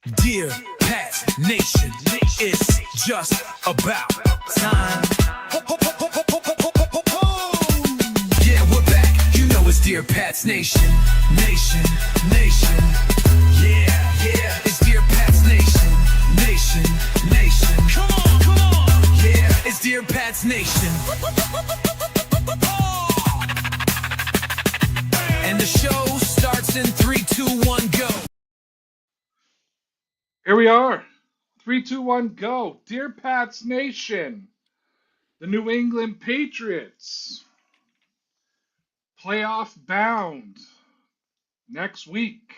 Dear Pat Nation, it's just about time. Yeah, we're back. You know it's Dear Pat's Nation. Nation. Yeah. It's Dear Pat's Nation. Nation. Come on. Yeah, it's Dear Pat's Nation. And the show starts in 3, 2, 1, go. Here we are. 3, 2, 1, go. Dear Pat's Nation, the New England Patriots, playoff bound next week.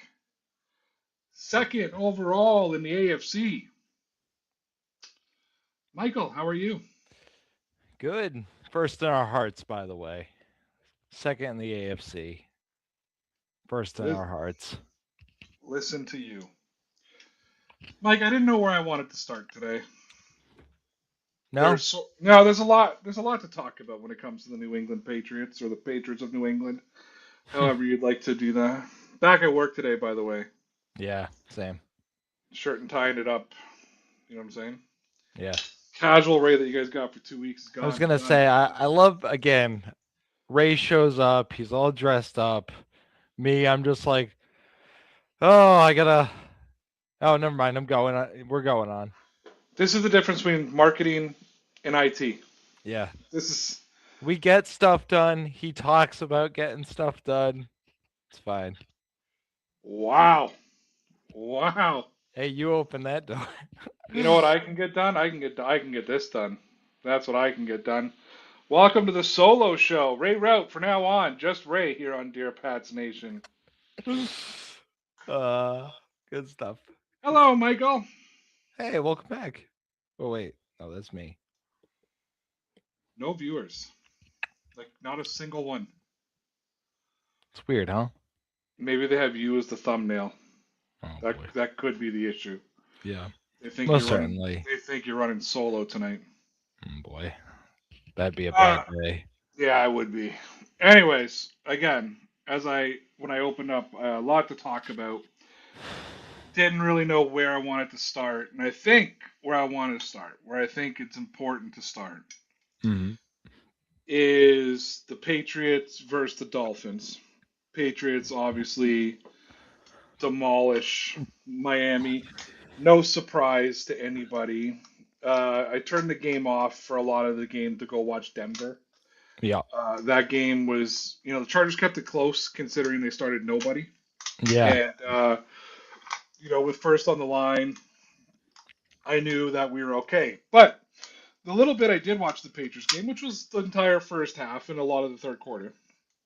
Second overall in the AFC. Michael, how are you? Good. First in our hearts, by the way. Second in the AFC. First in our hearts. Listen to you. Mike, I didn't know where I wanted to start today. No? There's a lot to talk about when it comes to the New England Patriots or the Patriots of New England. However you'd like to do that. Back at work today, by the way. Yeah, same. Shirt and tying it up. You know what I'm saying? Yeah. Casual Ray that you guys got for 2 weeks is gone. I was going to say, I love, again, Ray shows up. He's all dressed up. Me, I'm just like, oh, never mind. I'm going on. We're going on. This is the difference between marketing and IT. Yeah. This We get stuff done. He talks about getting stuff done. It's fine. Wow. Hey, you open that door. You know what I can get done? I can get this done. That's what I can get done. Welcome to the solo show. Ray Rout from now on. Just Ray here on Dear Pat's Nation. Good stuff. Hello, Michael. Hey, welcome back. Oh, wait. Oh, that's me. No viewers. Like, not a single one. It's weird, huh? Maybe they have you as the thumbnail. Oh, That could be the issue. Yeah. They think Most you're certainly. They think you're running solo tonight. Oh, boy. That'd be a bad day. Yeah, I would be. Anyways, again, when I opened up, a lot to talk about. Didn't really know where I wanted to start, and I think where I think it's important to start, is the Patriots versus the Dolphins. Patriots obviously demolish Miami. No surprise to anybody. I turned the game off for a lot of the game to go watch Denver. Yeah. That game was, the Chargers kept it close considering they started nobody. Yeah. And, with first on the line, I knew that we were okay. But the little bit I did watch the Patriots game, which was the entire first half and a lot of the third quarter,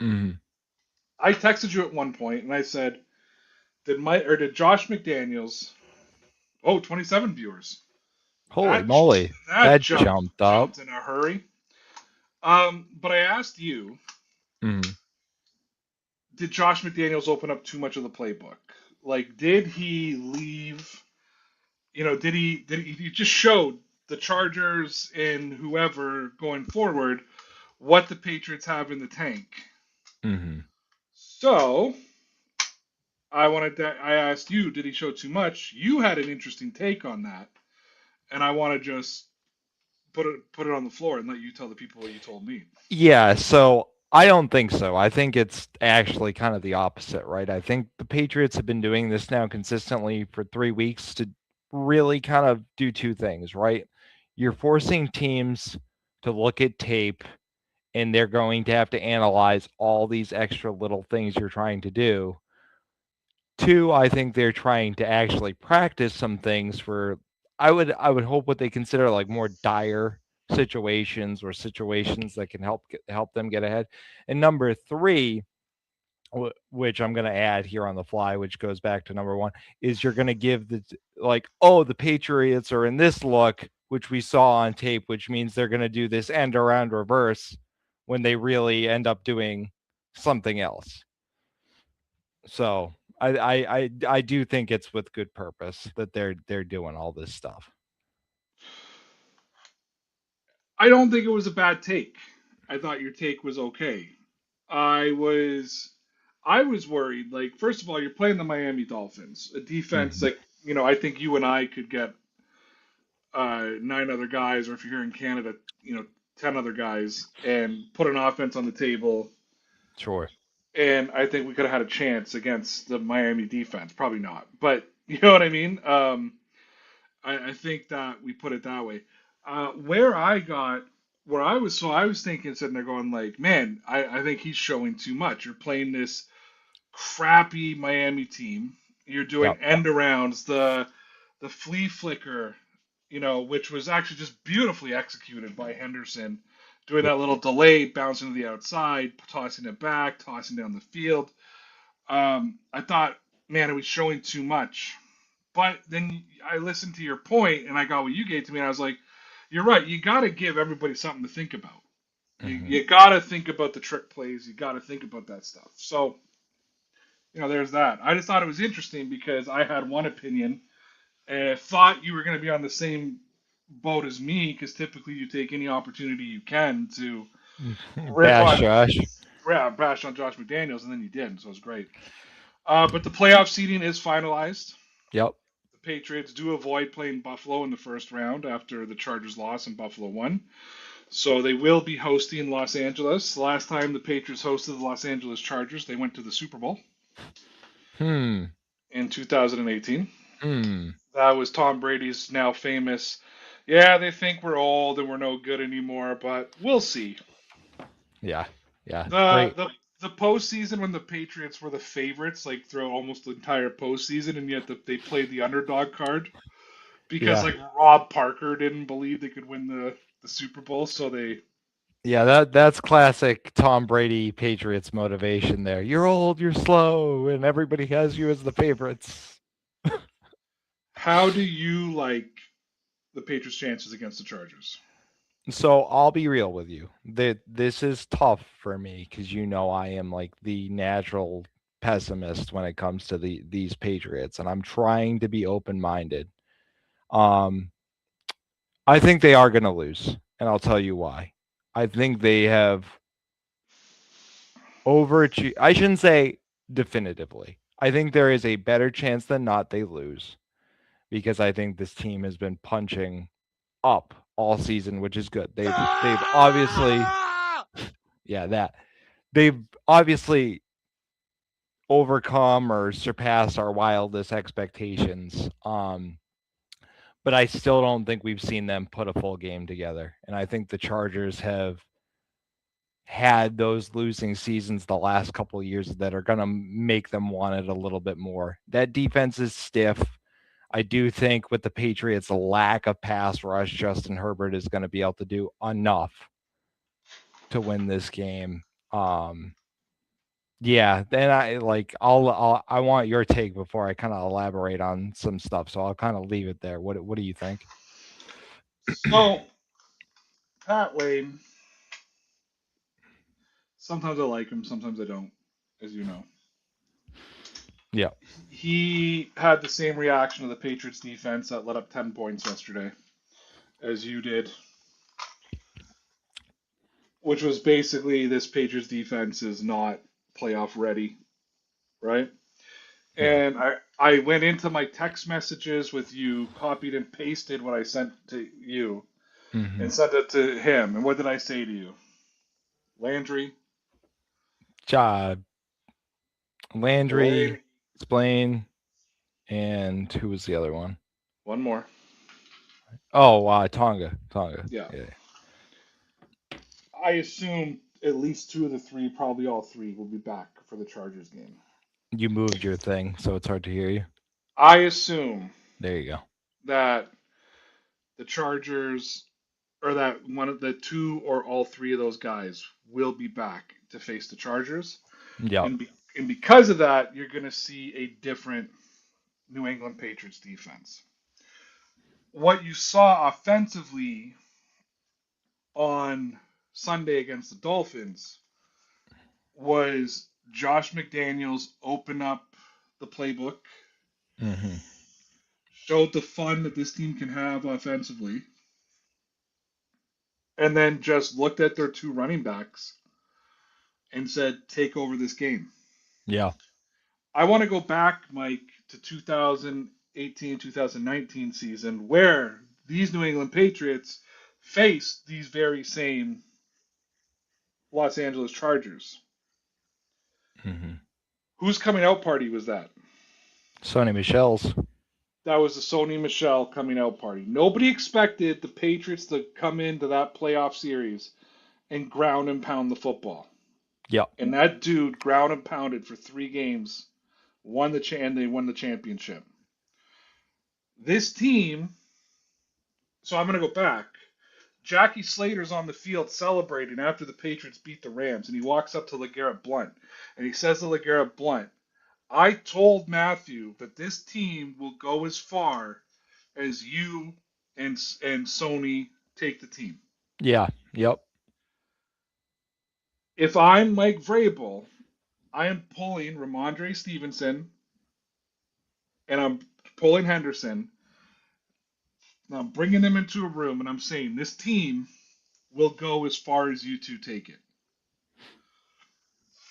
I texted you at one point and I said, did Josh McDaniels? Oh, 27 viewers. Holy moly! That jumped up in a hurry. But I asked you, did Josh McDaniels open up too much of the playbook? Like, did he leave? Did he just showed the Chargers and whoever going forward what the Patriots have in the tank? So I asked you, did he show too much? You had an interesting take on that, and I want to just put it on the floor and let you tell the people what you told me. Yeah, so I don't think so. I think it's actually kind of the opposite, right? I think the Patriots have been doing this now consistently for 3 weeks to really kind of do two things, right? You're forcing teams to look at tape and they're going to have to analyze all these extra little things you're trying to do. Two, I think they're trying to actually practice some things for I would hope what they consider like more dire situations or situations that can help them get ahead. And number three, which I'm going to add here on the fly, which goes back to number one, is you're going to give the Patriots are in this look, which we saw on tape, which means they're going to do this end around reverse when they really end up doing something else. So I do think it's with good purpose that they're doing all this stuff. I don't think it was a bad take. I thought your take was okay. I was worried. Like, first of all, you're playing the Miami Dolphins, a defense like I think you and I could get 9 other guys, or if you're here in Canada, 10 other guys, and put an offense on the table. Sure. And I think we could have had a chance against the Miami defense. Probably not, but you know what I mean. I think that we put it that way. Where I got, where I was, so I was thinking, sitting there going like, man, I think he's showing too much. You're playing this crappy Miami team. You're doing Yep. end arounds, the flea flicker, which was actually just beautifully executed by Henderson, doing Yep. that little delay, bouncing to the outside, tossing it back, tossing down the field. I thought, man, it was showing too much. But then I listened to your point, and I got what you gave to me, and I was like, you're right. You got to give everybody something to think about. Hmm. You got to think about the trick plays. You got to think about that stuff. So, there's that. I just thought it was interesting because I had one opinion and thought you were going to be on the same boat as me because typically you take any opportunity you can to rip Bash on, Josh. yeah, bash on Josh McDaniels, and then you didn't, so it was great. But the playoff seeding is finalized. Yep. The Patriots do avoid playing Buffalo in the first round after the Chargers lost and Buffalo won. So they will be hosting Los Angeles. The last time the Patriots hosted the Los Angeles Chargers, they went to the Super Bowl Hmm. in 2018. Hmm. That was Tom Brady's now famous, yeah, they think we're old and we're no good anymore, but we'll see. Yeah. Yeah. The Great. the the postseason when the Patriots were the favorites, like throughout almost the entire postseason, and yet they played the underdog card because Yeah. like Rob Parker didn't believe they could win the Super Bowl, so they. Yeah, that's classic Tom Brady Patriots motivation there. You're old, you're slow, and everybody has you as the favorites. How do you like the Patriots' chances against the Chargers? So I'll be real with you. This is tough for me because I am like the natural pessimist when it comes to these Patriots, and I'm trying to be open minded. Um, I think they are going to lose, and I'll tell you why. I think they have overachieved. I shouldn't say definitively. I think there is a better chance than not they lose because I think this team has been punching up all season, which is good. They've obviously yeah, that they've obviously overcome or surpassed our wildest expectations. But I still don't think we've seen them put a full game together. And I think the Chargers have had those losing seasons the last couple of years that are going to make them want it a little bit more. That defense is stiff. I do think with the Patriots' lack of pass rush, Justin Herbert is going to be able to do enough to win this game. Yeah, then I want your take before I kind of elaborate on some stuff. So I'll kind of leave it there. What do you think? So Pat Wayne, sometimes I like him, sometimes I don't, as you know. Yeah. He had the same reaction to the Patriots defense that let up 10 points yesterday as you did, which was basically this Patriots defense is not playoff ready, right? Yeah. And I went into my text messages with you, copied and pasted what I sent to you, Mm-hmm. and sent it to him. And what did I say to you? Landry, Landry, Elaine, Splain, and who was the other one? one more. Oh, Tonga. Tonga. Yeah. Yeah. I assume at least two of the three, probably all three, will be back for the Chargers game. You moved your thing, so it's hard to hear you. I assume There you go. that the Chargers, or that one of the two or all three of those guys will be back to face the Chargers, Yep. and because of that, you're going to see a different New England Patriots defense. What you saw offensively on Sunday against the Dolphins was Josh McDaniels open up the playbook, Mm-hmm. showed the fun that this team can have offensively, and then just looked at their two running backs and said, take over this game. Yeah. I want to go back, Mike, to 2018 2018-2019 season, where these New England Patriots faced these very same Los Angeles Chargers. Mm-hmm. Whose coming out party was that? Sony Michel's. That was the Sony Michel coming out party. Nobody expected the Patriots to come into that playoff series and ground and pound the football. Yep. And that dude ground and pounded for 3 games, and they won the championship. This team, so I'm going to go back. Jackie Slater's on the field celebrating after the Patriots beat the Rams, and he walks up to LeGarrette Blount, and he says to LeGarrette Blount, I told Matthew that this team will go as far as you and Sony take the team. Yeah. Yep. If I'm Mike Vrabel, I am pulling Ramondre Stevenson and I'm pulling Henderson. And I'm bringing them into a room and I'm saying this team will go as far as you two take it.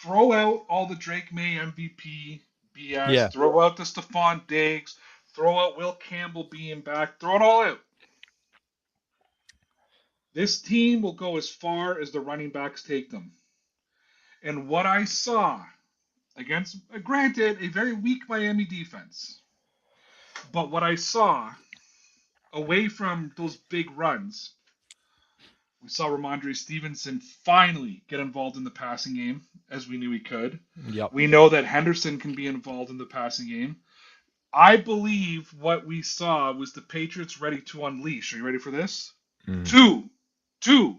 Throw out all the Drake May MVP BS. Yeah. Throw out the Stephon Diggs. Throw out Will Campbell being back. Throw it all out. This team will go as far as the running backs take them. And what I saw against, granted, a very weak Miami defense, but what I saw away from those big runs, we saw Ramondre Stevenson finally get involved in the passing game, as we knew he could. Yep. We know that Henderson can be involved in the passing game. I believe what we saw was the Patriots ready to unleash. Are you ready for this? Mm. Two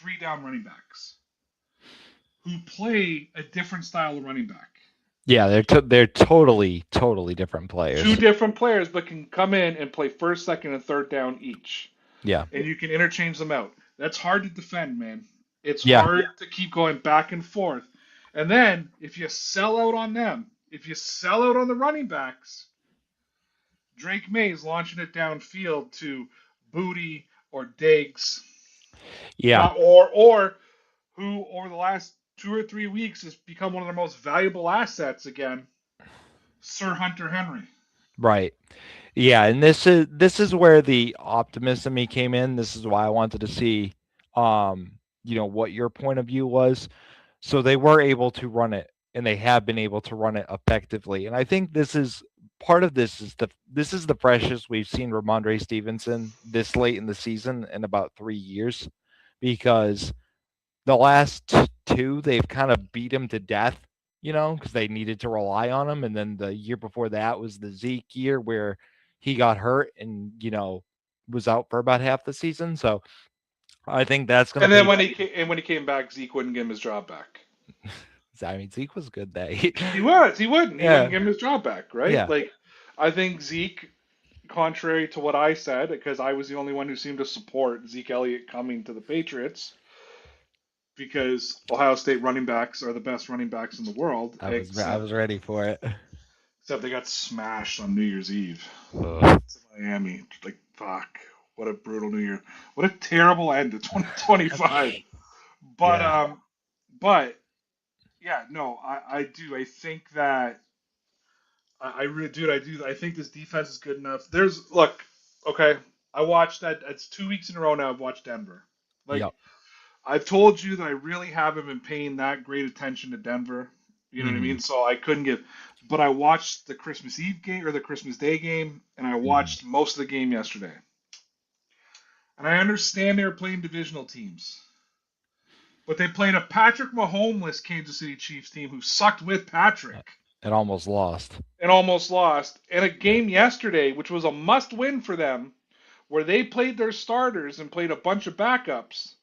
3-down running backs who play a different style of running back. Yeah, they're totally different players. 2 different players, but can come in and play first, second, and third down each. Yeah. And you can interchange them out. That's hard to defend, man. It's Yeah. hard to keep going back and forth. And then, if you sell out on them, if you sell out on the running backs, Drake May's launching it downfield to Booty or Diggs. Yeah. Or who, over the last 2 or 3 weeks, has become one of their most valuable assets again, Sir Hunter Henry. Right. Yeah, and this is where the optimism me came in. This is why I wanted to see what your point of view was. So they were able to run it, and they have been able to run it effectively. And I think this is part of this is the freshest we've seen Ramondre Stevenson this late in the season in about 3 years, because the last 2 they've kind of beat him to death, because they needed to rely on him. And then the year before that was the Zeke year where he got hurt and was out for about half the season. So I think that's going to. And then when he came back, Zeke wouldn't give him his job back. I mean, Zeke was good there. He wouldn't. He wouldn't give him his job back, right? Yeah. Like, I think Zeke, contrary to what I said, because I was the only one who seemed to support Zeke Elliott coming to the Patriots, because Ohio State running backs are the best running backs in the world. I was ready for it. Except they got smashed on New Year's Eve. Ugh. Miami. Like, fuck. What a brutal New Year. What a terrible end to 2025. But yeah, no, I do. I think that I really do. I think this defense is good enough. Okay. I watched that. It's 2 weeks in a row now. I've watched Denver. Yep. I've told you that I really haven't been paying that great attention to Denver. You know what I mean? So I couldn't give. But I watched the Christmas Eve game or the Christmas Day game, and I watched most of the game yesterday. And I understand they were playing divisional teams. But they played a Patrick Mahomes-less Kansas City Chiefs team who sucked with Patrick. And almost lost. And a game yesterday, which was a must-win for them, where they played their starters and played a bunch of backups.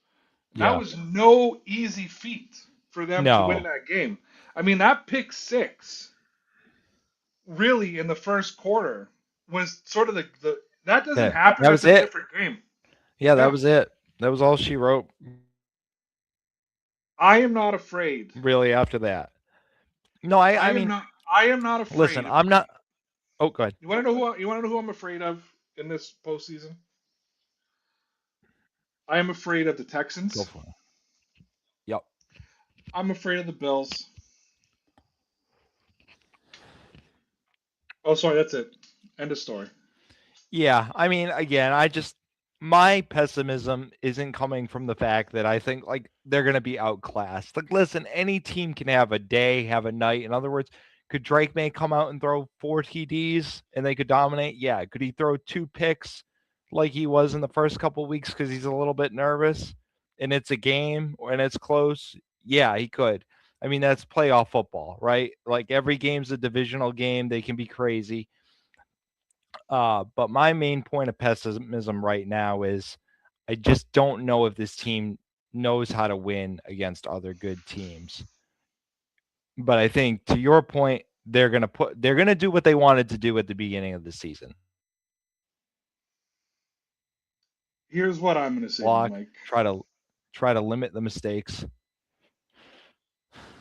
That was no easy feat for them to win that game. I mean, that pick 6, really, in the first quarter, was sort of the that doesn't happen. That was a different game. Yeah, that was it. That was all she wrote. I am not afraid. Really, after that. No, I mean, I am not afraid. Listen, I'm not. Oh, go ahead. You want to know who I'm afraid of in this postseason? I am afraid of the Texans. Go for it. Yep. I'm afraid of the Bills. Oh, sorry, that's it. End of story. Yeah, I mean, again, my pessimism isn't coming from the fact that I think like they're going to be outclassed. Like, listen, any team can have a day, have a night. In other words, could Drake May come out and throw 4 TDs and they could dominate? Yeah. Could he throw 2 picks like he was in the first couple of weeks because he's a little bit nervous and it's a game and it's close? Yeah, he could. I mean, that's playoff football, right? Like every game's a divisional game. They can be crazy. But my main point of pessimism right now is I just don't know if this team knows how to win against other good teams. But I think to your point, they're gonna do what they wanted to do at the beginning of the season. Here's what I'm going to say to you, Block, Mike. try to limit the mistakes.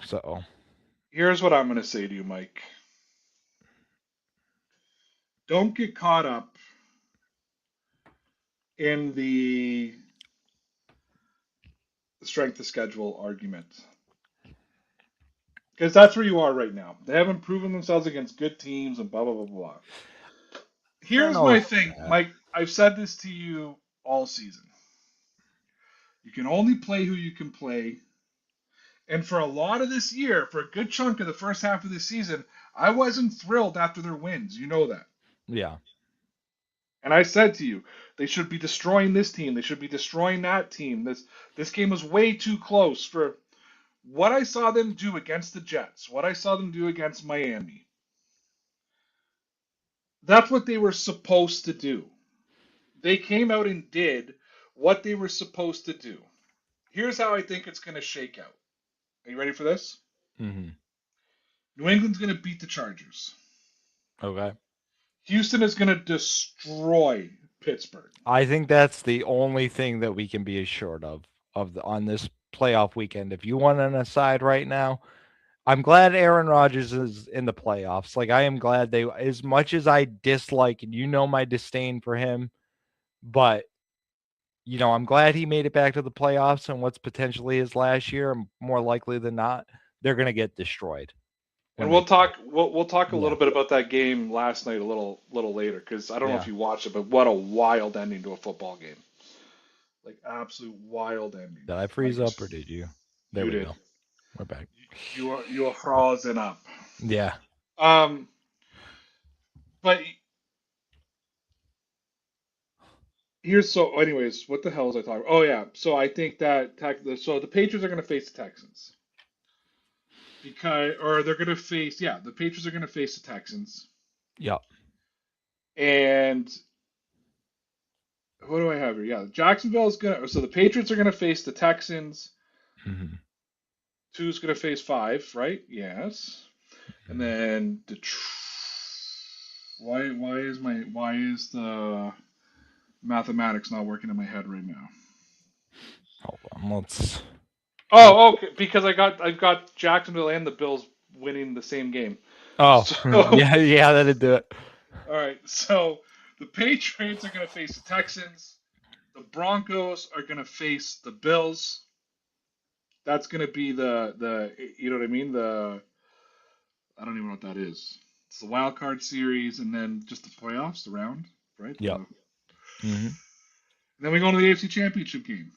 So Here's what I'm going to say to you, Mike. Don't get caught up in the strength of schedule argument. Because that's where you are right now. They haven't proven themselves against good teams and blah, blah, blah, blah. I don't Here's know my about thing, that. Mike. I've said this to you all season. You can only play who you can play. And for a lot of this year, for a good chunk of the first half of this season, I wasn't thrilled after their wins. You know that. Yeah. And I said to you, they should be destroying this team. They should be destroying that team. This game was way too close for what I saw them do against the Jets, what I saw them do against Miami. That's what they were supposed to do. They came out and did what they were supposed to do. Here's how I think it's going to shake out. Are you ready for this? Mm-hmm. New England's going to beat the Chargers. Okay. Houston is going to destroy Pittsburgh. I think that's the only thing that we can be assured on this playoff weekend. If you want an aside right now, I'm glad Aaron Rodgers is in the playoffs. Like I am glad they, as much as I dislike and my disdain for him, but I'm glad he made it back to the playoffs and what's potentially his last year. More likely than not, they're going to get destroyed And when they play. we'll talk a Yeah, little bit about that game last night a little later because I don't know if yeah. you watched it, but what a wild ending to a football game. Like absolute wild ending. Did I Like freeze up or did you? There you we did. go. We're back. You are frozen up. Yeah. Um, but here's so. Anyways, what the hell was I talking? Oh yeah. So I think that so the Patriots are going to face the Texans because, or they're going to face the Patriots are going to face the Texans, Yeah. and who do I have here? Yeah, Jacksonville is going to. So the Patriots are going to face the Texans. Mm-hmm. Two's going to face five, right? Yes. And then why is the mathematics not working in my head right now? Hold on. Let's. Oh, okay, because I've got Jacksonville and the Bills winning the same game. Oh, So, yeah, yeah, that'd do it. all right. So the Patriots are going to face the Texans. The Broncos are going to face the Bills. That's going to be the you know what I mean? I don't even know what that is. It's the wild card series and then just the playoffs, the round, right? Yep. Mm-hmm. Then we go to the AFC Championship game.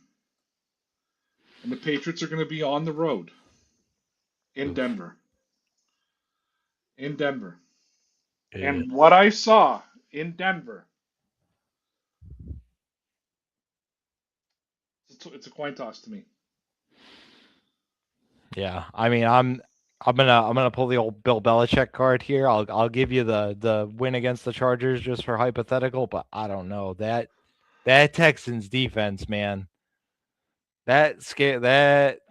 And the Patriots are going to be on the road in Oof. Denver. In Denver. Yeah. And what I saw in Denver, it's a coin toss to me. Yeah. I mean, I'm gonna pull the old Bill Belichick card here. I'll give you the win against the Chargers just for hypothetical, but I don't know that Texans defense, man. That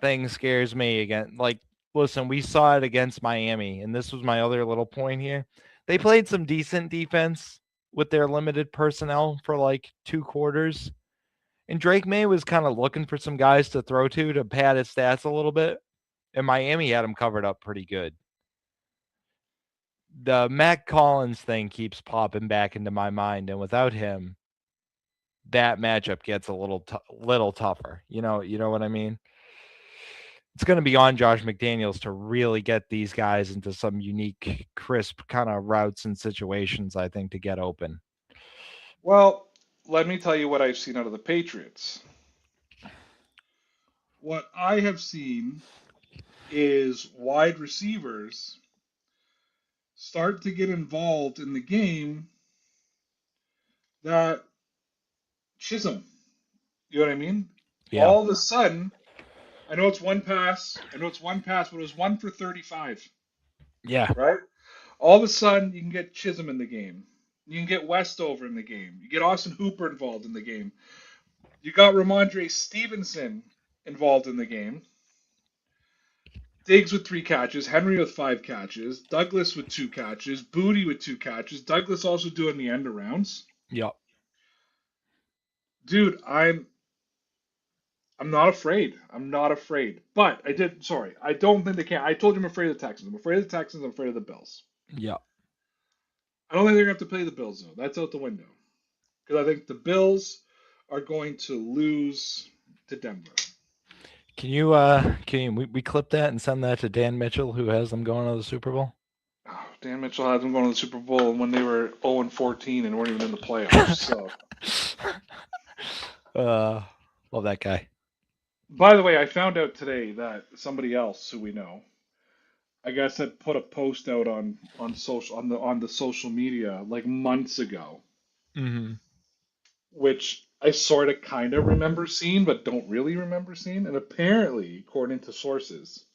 thing scares me again. Like, listen, we saw it against Miami, and this was my other little point here. They played some decent defense with their limited personnel for like 2 quarters. And Drake May was kind of looking for some guys to throw to pad his stats a little bit. And Miami had him covered up pretty good. The Mac Collins thing keeps popping back into my mind, and without him, that matchup gets a little tougher. You know what I mean? it's going to be on Josh McDaniels to really get these guys into some unique, crisp kind of routes and situations, I think, to get open. Well, let me tell you what I've seen out of the Patriots. What I have seen is wide receivers start to get involved in the game that Chisholm. You know what I mean? Yeah. All of a sudden, I know it's one pass. I know it's one pass, but it was 1 for 35, Yeah. right? All of a sudden, you can get Chisholm in the game. You can get Westover in the game. You get Austin Hooper involved in the game. You got Ramondre Stevenson involved in the game. Diggs with 3 catches, Henry with 5 catches, Douglas with 2 catches, Booty with 2 catches. Douglas also doing the end arounds. Yep. Dude, I'm not afraid. I'm not afraid. But I did. Sorry, I don't think they can. I told you I'm afraid of the Texans. I'm afraid of the Texans. I'm afraid of the Bills. Yep. I don't think they're going to have to play the Bills though. That's out the window because I think the Bills are going to lose to Denver. Can we clip that and send that to Dan Mitchell, who has them going to the Super Bowl? Oh, Dan Mitchell had them going to the Super Bowl when they were 0-14 and weren't even in the playoffs. So, Love that guy. by the way, I found out today that somebody else who we know, I guess, had put a post out on the social media like months ago, Mm-hmm. which I sort of kind of remember seeing, but don't really remember seeing. And apparently, according to sources,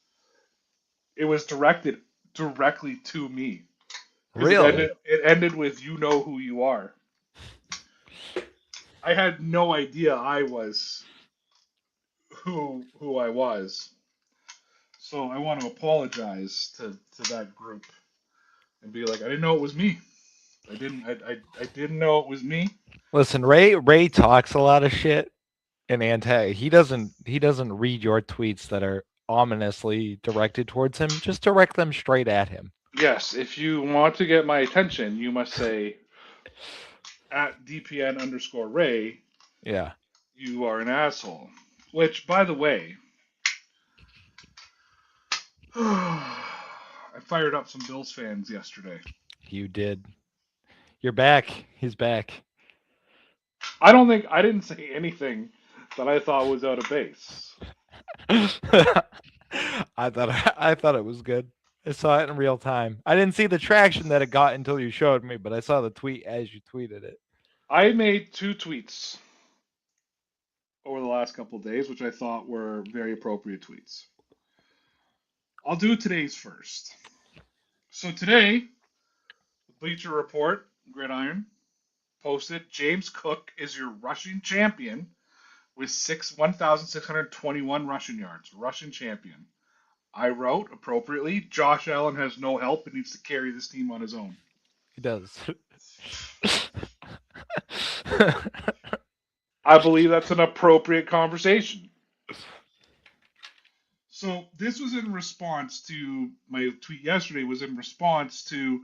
it was directed directly to me because Really? it ended with "You know who you are." I had no idea I was who I was, so I want to apologize to that group and be like, I didn't know it was me. I didn't know it was me. Listen, Ray talks a lot of shit and he doesn't read your tweets that are ominously directed towards him. Just direct them straight at him. Yes, if you want to get my attention, you must say at DPN_Ray, Yeah, you are an asshole. Which, by the way, I fired up some Bills fans yesterday. you did. You're back. He's back. I didn't say anything that I thought was out of base. I thought it was good. I saw it in real time. I didn't see the traction that it got until you showed me, but I saw the tweet as you tweeted it. I made 2 tweets over the last couple of days, which I thought were very appropriate tweets. I'll do today's first. So today, the Bleacher Report, Gridiron, posted James Cook is your rushing champion with 1,621 rushing yards. Rushing champion. I wrote appropriately, Josh Allen has no help and needs to carry this team on his own. He does. I believe that's an appropriate conversation. So this was in response to my tweet yesterday. Was in response to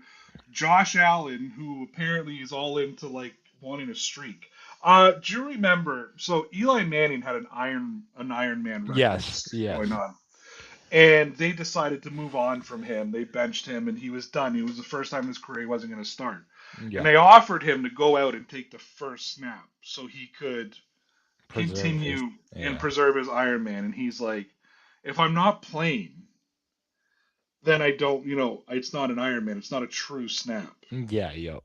Josh Allen, who apparently is all into like wanting a streak. Do you remember? So Eli Manning had an Iron Man record Yes. going on, and they decided to move on from him. They benched him, and he was done. It was the first time in his career he wasn't going to start. Yeah. And they offered him to go out and take the first snap so he could Preserve continue his- and preserve his Iron Man. And he's like, if I'm not playing, then I don't, it's not an Iron Man. It's not a true snap. Yeah, yep.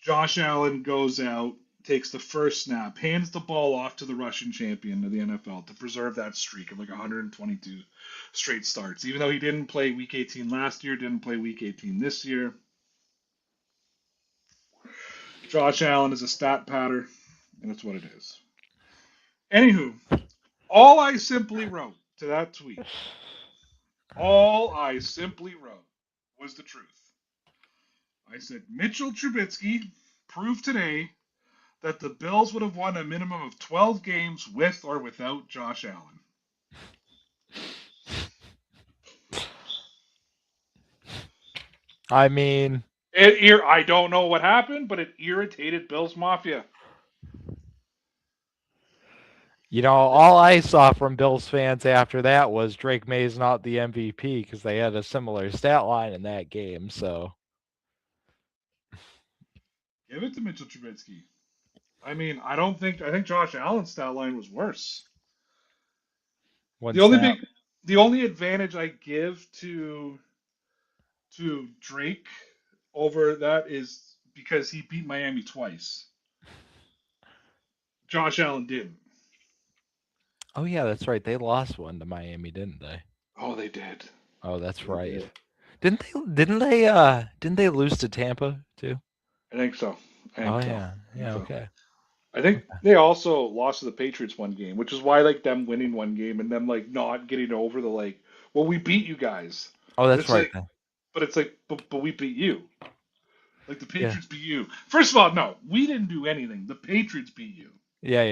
Josh Allen goes out, takes the first snap, hands the ball off to the Russian champion of the NFL to preserve that streak of like 122 straight starts. Even though he didn't play Week 18 last year, didn't play Week 18 this year. Josh Allen is a stat patter, and it's what it is. Anywho, all I simply wrote to that tweet, was the truth. I said, Mitchell Trubisky proved today that the Bills would have won a minimum of 12 games with or without Josh Allen. I mean, I don't know what happened, but it irritated Bills Mafia. All I saw from Bills fans after that was Drake May's not the MVP because they had a similar stat line in that game. So Give it to Mitchell Trubisky. I mean, I think Josh Allen's stat line was worse. The one only snap. big, the only advantage I give to Drake over that is because he beat Miami twice. Josh Allen didn't. Oh yeah, that's right. They lost one to Miami, didn't they? Oh, they did. Oh, that's They right. did. Didn't they lose to Tampa too? I think so. I Oh think so. yeah. I think Yeah, so. okay. I think they also lost to the Patriots one game, which is why like them winning one game and them like not getting over the like, well, we beat you guys, Oh, but that's it's right like, then. but we beat you. Like the Yeah. Patriots beat you. First of all, no, we didn't do anything. The Patriots beat you. Yeah.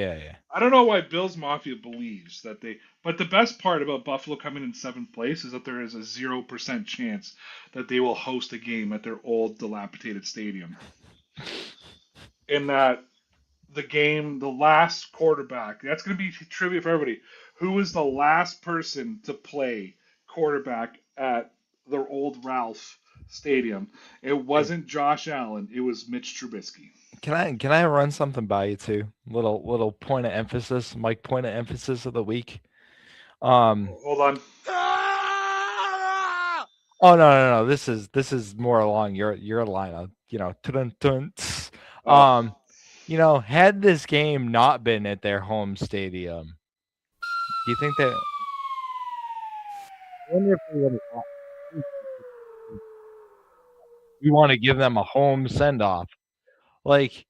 I don't know why Bills Mafia believes that they. But the best part about Buffalo coming in seventh place is that there is a 0% chance that they will host a game at their old dilapidated stadium. In that the game, the last quarterback. That's going to be trivia for everybody. Who was the last person to play quarterback at their old Ralph Stadium? It wasn't Josh Allen. It was Mitch Trubisky. Can I run something by you too? Little point of emphasis, Mike point of emphasis of the week. Hold on. Oh no. This is more along your line of, tun, tun, tss. Oh, Had this game not been at their home stadium, do you think that I wonder if they would have lost? We want to give them a home send off. Like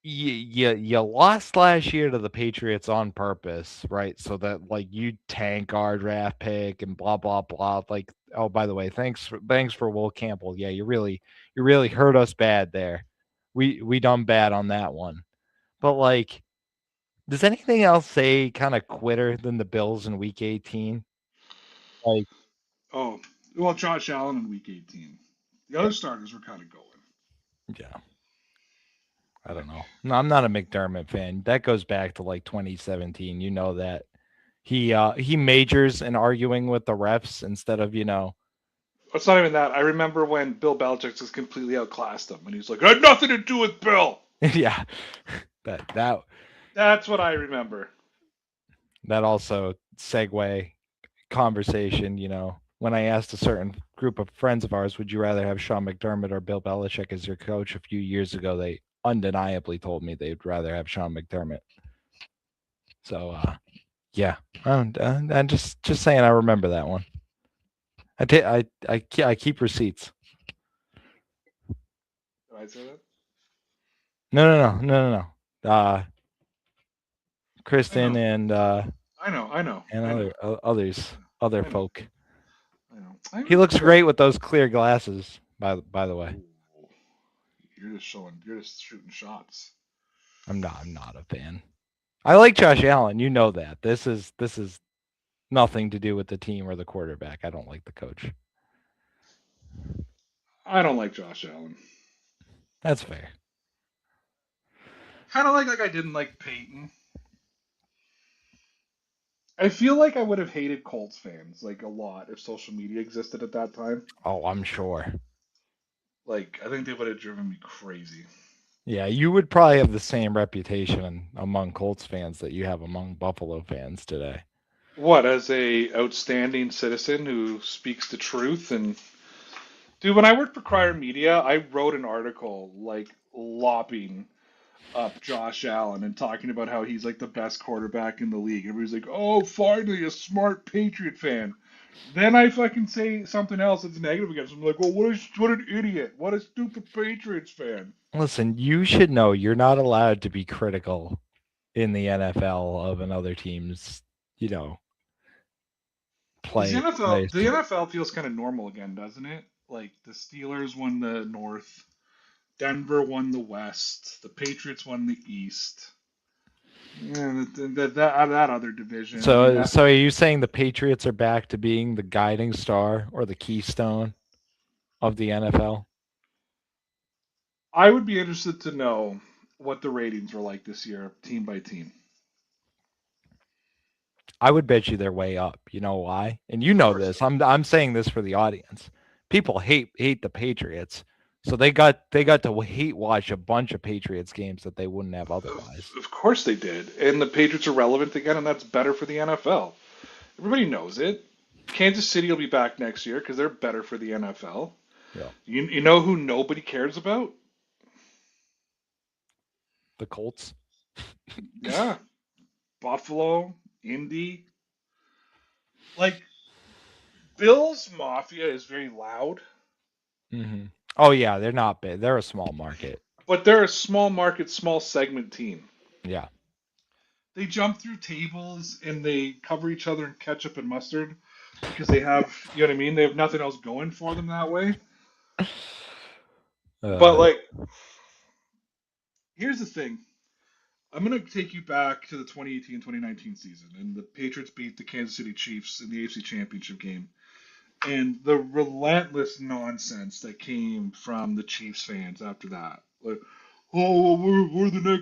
you lost last year to the Patriots on purpose, right? So that like you tank our draft pick and blah blah blah. Like, oh, by the way, thanks for Will Campbell. Yeah, you really hurt us bad there. We done bad on that one. But like, does anything else say kind of quitter than the Bills in Week 18? Like, oh. Well, Josh Allen in Week 18. The yeah, other starters were kind of going. yeah. I don't Like, know. No, I'm not a McDermott fan. That goes back to like 2017. You know that he majors in arguing with the refs instead of it's not even that. I remember when Bill Belichick just completely outclassed him, and he's like, "It had nothing to do with Bill." yeah, that That's what I remember. that also segue conversation. When I asked a certain group of friends of ours, would you rather have Sean McDermott or Bill Belichick as your coach a few years ago? They undeniably told me they'd rather have Sean McDermott. So yeah, I'm just saying I remember that one. I keep receipts. Did I say that? No. I know. Kristen and I know. I know. and I know. other I know. folk. I know. I He remember looks Bill. great with those clear glasses. By the way, Ooh, you're just showing. You're just shooting shots. I'm not a fan. I like Josh Allen. You know that. This is nothing to do with the team or the quarterback. I don't like the coach. I don't like Josh Allen. That's fair. Kind of like I didn't like Peyton. I feel like I would have hated Colts fans like a lot if social media existed at that time. Oh, I'm sure. Like I think they would have driven me crazy. Yeah, you would probably have the same reputation among Colts fans that you have among Buffalo fans today. What, as a outstanding citizen who speaks the truth and dude, when I worked for Crier Media, I wrote an article like lopping up Josh Allen and talking about how he's like the best quarterback in the league. Everybody's like, "Oh, finally a smart Patriot fan." Then I fucking say something else that's negative against him. I'm like, "Well, what an idiot! What a stupid Patriots fan!" Listen, you should know you're not allowed to be critical in the NFL of another team's, you know, Because plays. The NFL feels kind of normal again, doesn't it? Like the Steelers won the North, Denver won the West, the Patriots won the East. Yeah, that other division. I mean, So are you saying the Patriots are back to being the guiding star or the keystone of the NFL? I would be interested to know what the ratings were like this year, team by team. I would bet you they're way up. You know why? And you know course. this. I'm saying this for the audience. People hate the Patriots. So they got to hate watch a bunch of Patriots games that they wouldn't have otherwise. Of course they did. And the Patriots are relevant again, and that's better for the NFL. Everybody knows it. Kansas City will be back next year because they're better for the NFL. Yeah. You know who nobody cares about? The Colts. Yeah. Buffalo, Indy. Like, Bills Mafia is very loud, Mm-hmm. Oh yeah, they're not big. They're a small market. but they're a small market, small segment team. Yeah. They jump through tables and they cover each other in ketchup and mustard because they have, you know what I mean? They have nothing else going for them that way. But, like, here's the thing. I'm going to take you back to the 2018-2019 season, and the Patriots beat the Kansas City Chiefs in the AFC Championship game. And the relentless nonsense that came from the Chiefs fans after that. Like, oh,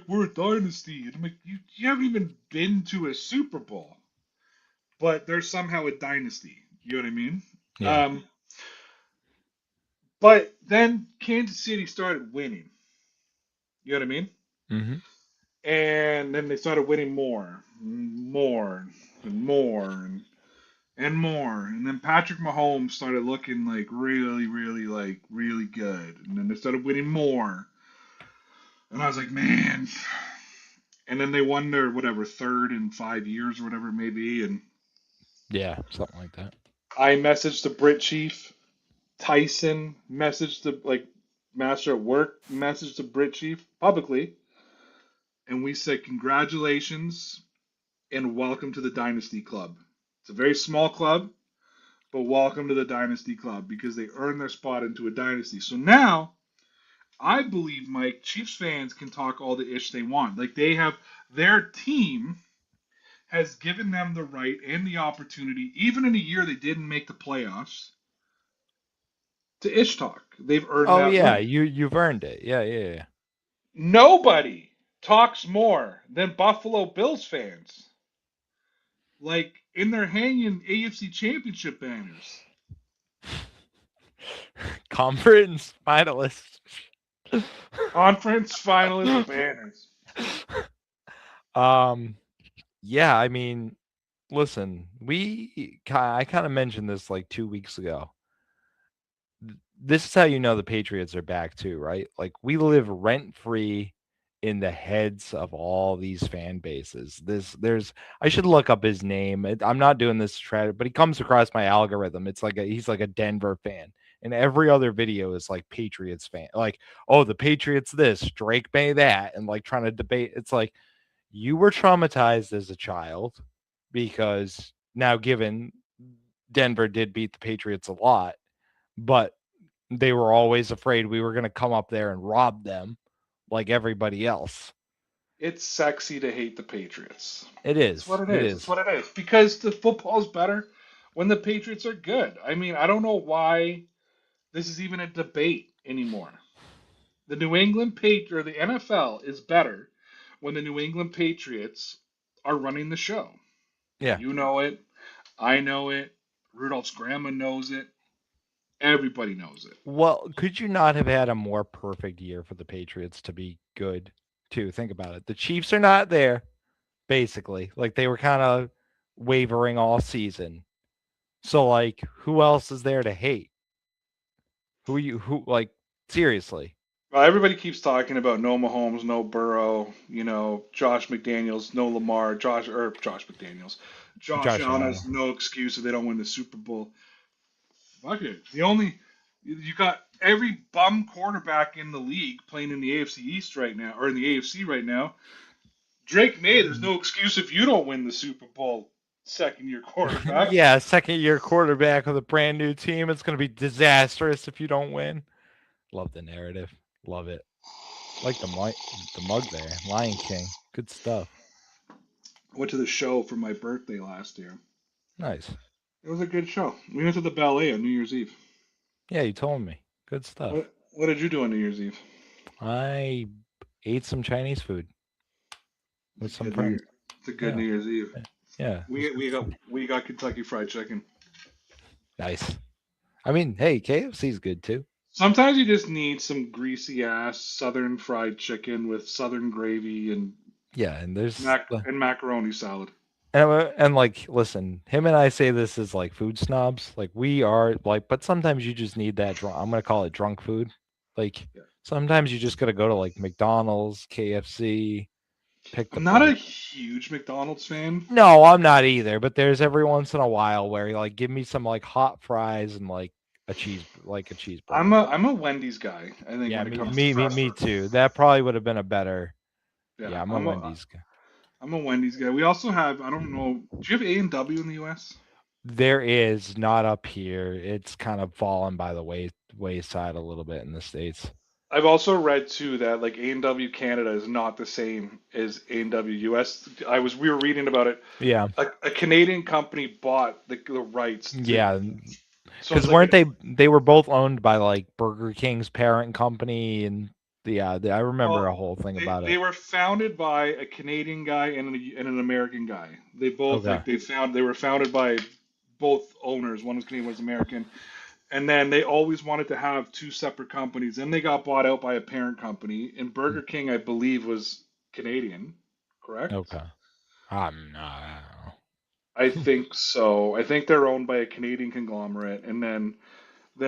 we're a dynasty. And I'm like, you haven't even been to a Super Bowl, but they're somehow a dynasty. You know what I mean? Yeah. But then Kansas City started winning. You know what I mean? Mm-hmm. And then they started winning more, more, and more, and more. And then Patrick Mahomes started looking like really, really, like really good. And then they started winning more. And I was like, man. And then they won their whatever third in 5 years or whatever it may be. And Yeah, something like that. I messaged the Brit Chief. Tyson messaged the like Master at Work messaged the Brit Chief publicly. And we said congratulations and welcome to the Dynasty Club. It's a very small club, but welcome to the Dynasty Club because they earned their spot into a dynasty. So now, I believe, Mike, Chiefs fans can talk all the ish they want. Like they have their team has given them the right and the opportunity, even in a year they didn't make the playoffs, to ish talk. They've earned Oh that yeah, right. you've earned it. Yeah, yeah, yeah. Nobody talks more than Buffalo Bills fans. Like, in their hanging AFC Championship banners. Conference finalists. Conference finalist banners. Yeah, I mean, listen, I kind of mentioned this like 2 weeks ago. This is how you know the Patriots are back too, right? Like we live rent free in the heads of all these fan bases. I should look up his name. I'm not doing this to try, but he comes across my algorithm. It's like he's like a Denver fan. And every other video is like Patriots fan. Like, oh, the Patriots this, Drake May that, and like trying to debate. It's like you were traumatized as a child because now given Denver did beat the Patriots a lot, but they were always afraid we were going to come up there and rob them like everybody else. It's sexy to hate the Patriots. It It's what is. it It is. It's is. what it is. Because the football's better when the Patriots are good. I mean, I don't know why this is even a debate anymore. The New England or the NFL is better when the New England Patriots are running the show. Yeah. You know it. I know it. Rudolph's grandma knows it. Everybody knows it. Well, could you not have had a more perfect year for the Patriots to be good, too? Think about it. The Chiefs are not there, basically. Like they were kind of wavering all season. So, like, who else is there to hate? Like, seriously? Well, everybody keeps talking about no Mahomes, no Burrow, Josh McDaniels, no Lamar, Josh McDaniels. Josh Josh Allen Allen. has no excuse if they don't win the Super Bowl. Fuck it. You got every bum quarterback in the league playing in the AFC East right now, or in the AFC right now. Drake May, there's no excuse if you don't win the Super Bowl, second year quarterback. Yeah, second year quarterback with a brand new team. It's going to be disastrous if you don't win. Love the narrative. Love it. Like the mug there. Lion King. Good stuff. Went to the show for my birthday last year. Nice. It was a good show. We went to the ballet on New Year's Eve. Yeah, you told me. Good stuff. What did you do on New Year's Eve? I ate some Chinese food with some friends. It's a good New Year's Eve. Yeah, it's good food. We got Kentucky Fried Chicken. Nice. I mean, hey, KFC's good too. Sometimes you just need some greasy ass Southern fried chicken with Southern gravy and Yeah, and there's macaroni salad. and like, listen, him and I say this as like food snobs. Like we are like, but sometimes you just need that drunk. I'm gonna call it drunk food. Like Yeah. sometimes you just gotta go to like McDonald's, KFC, pick the I'm not a plate. huge McDonald's fan. No, I'm not either. But there's every once in a while where you like give me some like hot fries and like a cheeseburger. I'm a Wendy's guy. I think Yeah, when it me comes to me me fast me food. too. That probably would have been a better. Yeah, Yeah, I'm a Wendy's guy. I'm a Wendy's guy. We also have I don't know. Do you have A&W in the U.S.? There is not up here. It's kind of fallen by the wayside a little bit in the States. I've also read too that like A&W Canada is not the same as A&W US. We were reading about it. Yeah. A Canadian company bought the rights to, Yeah, so because it's like weren't they were both owned by like Burger King's parent company and I remember a well, whole thing about they it. were founded by a Canadian guy and an American guy. They both Okay. like they were founded by both owners. One was Canadian, one was American. And then they always wanted to have two separate companies. Then they got bought out by a parent company. And Burger King, I believe, was Canadian, correct? Okay. I'm not. I think so. I think they're owned by a Canadian conglomerate, and then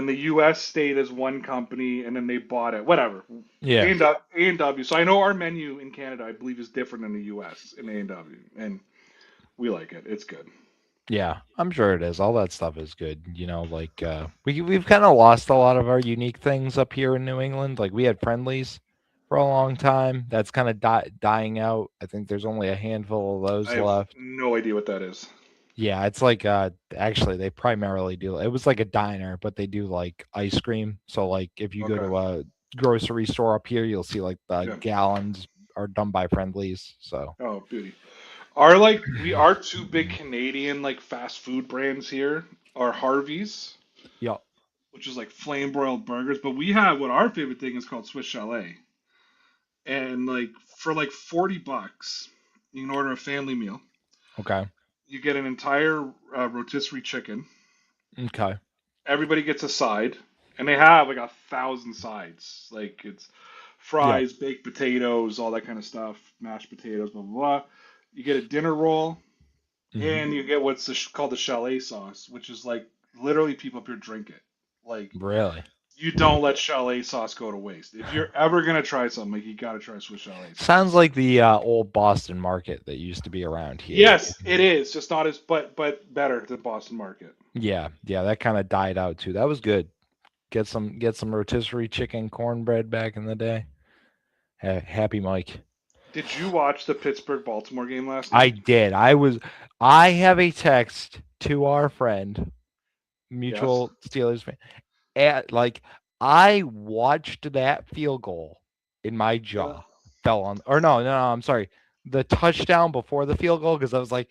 the U.S. stayed as one company, and then they bought it. Whatever. Yeah. A&W. So I know our menu in Canada, I believe, is different than the U.S. in A&W, and we like it. It's good. Yeah, I'm sure it is. All that stuff is good. Like we've kind of lost a lot of our unique things up here in New England. Like we had Friendlies for a long time. That's kind of dying out. I think there's only a handful of I those have left. no idea what that is. Yeah, it's like actually they primarily do it was like a diner, but they do like ice cream. So like if you go Okay. to a grocery store up here, you'll see like the Yeah. gallons are done by Friendlies. So Oh, beauty. Our like we are two big Canadian like fast food brands here are Harvey's, yeah. which is like flame broiled burgers, but we have what our favorite thing is called Swiss Chalet. And like for like $40, you can order a family meal. Okay. You get an entire rotisserie chicken. Okay. Everybody gets a side, and they have like 1,000 sides. Like it's Yeah. fries, baked potatoes, all that kind of stuff, mashed potatoes, blah blah blah. You get a dinner roll, Hmm. and you get what's called the chalet sauce, which is like literally people up here drink it. Like Really. you don't let chalet sauce go to waste. If you're ever gonna try something, like you gotta try Swiss chalet Sounds sauce. like the old Boston market that used to be around here. Yes, it is. Just not as but better than Boston Market. Yeah, yeah, that kind of died out too. That was good. Get some rotisserie chicken cornbread back in the day. Happy Mike. Did you watch the Pittsburgh Baltimore game last I night? did. I have a text to our friend, Yes. mutual Steelers fan. At like I watched that field goal in my Yeah. jaw fell on or no, I'm sorry. The touchdown before the field goal because I was like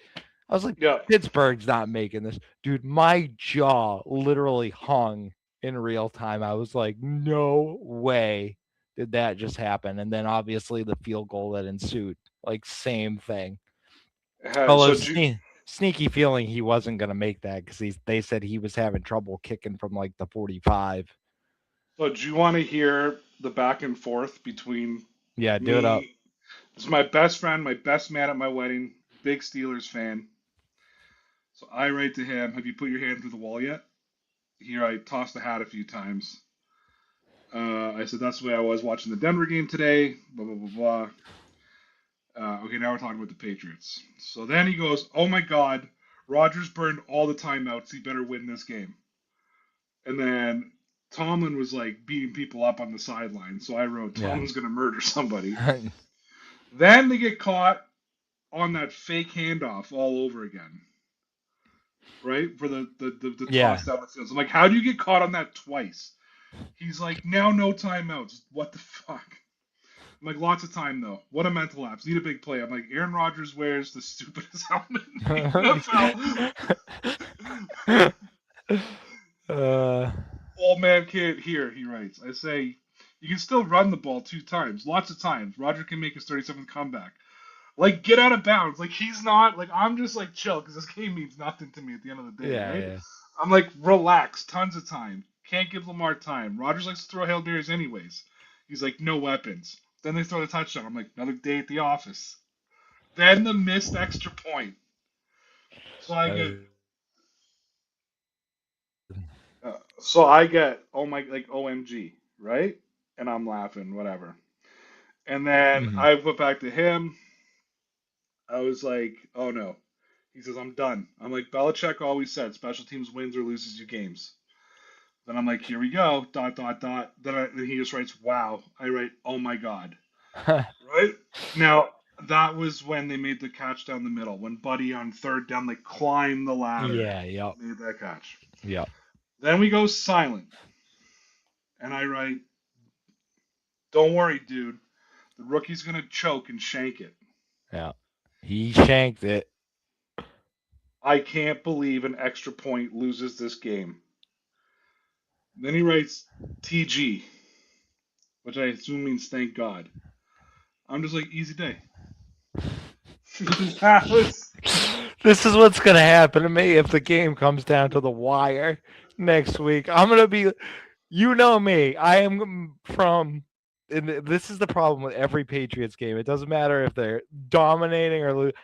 Yeah. Pittsburgh's not making this. Dude, my jaw literally hung in real time. I was like, "No way did that just happen." And then obviously the field goal that ensued, like same thing. So Although do you, sneaky feeling he wasn't going to make that because they said he was having trouble kicking from like the 45. do you want to hear the back and forth between Yeah, do it up. me? This is my best friend, my best man at my wedding, big Steelers fan. So I write to him, "Have you put your hand through the wall yet?" Here I tossed the hat a few times. I said that's the way I was watching the Denver game today. Blah blah blah blah. Okay, now we're talking about the Patriots. So then he goes, "Oh my God, Rodgers burned all the timeouts. He better win this game." And then Tomlin was like beating people up on the sideline. So I wrote, Yeah. "Tomlin's gonna murder somebody." Then they get caught on that fake handoff all over again, right? For the Yeah. toss down the field. So I'm like, how do you get caught on that twice? He's like, now no timeouts. What the fuck? I'm like, lots of time though. What a mental lapse. Need a big play. I'm like, Aaron Rodgers wears the stupidest helmet in the NFL. uh, Old man can't hear, he writes. I say, you can still run the ball 2 times. Lots of times. Roger can make his 37th comeback. Like, get out of bounds. Like, he's not, like, I'm just like, chill, because this game means nothing to me at the end of the day, Yeah, right? yeah. I'm like, relax, tons of time. Can't give Lamar time. Rodgers likes to throw Hail Marys anyways. He's like, no weapons. Then they throw the touchdown. I'm like, another day at the office. Then the missed extra point. So I get, oh my, like, OMG, right? And I'm laughing, whatever. And then Mhm. I went back to him. I was like, oh no. He says, I'm done. I'm like, Belichick always said, special teams wins or loses you games. Then I'm like, here we go, dot, dot, dot. Then he just writes, wow. I write, oh my God. Right? Now, that was when they made the catch down the middle. When Buddy on third down, like, climbed the ladder. Yeah, yep. Made that catch. Yep. Then we go silent. And I write, don't worry, dude. The rookie's going to choke and shank it. Yeah. He shanked it. I can't believe an extra point loses this game. Then he writes TG, which I assume means thank God. I'm just like, easy day. That was, This is what's gonna happen to me if the game comes down to the wire next week. I'm gonna be, you know me. I am from. And this is the problem with every Patriots game. It doesn't matter if they're dominating or losing.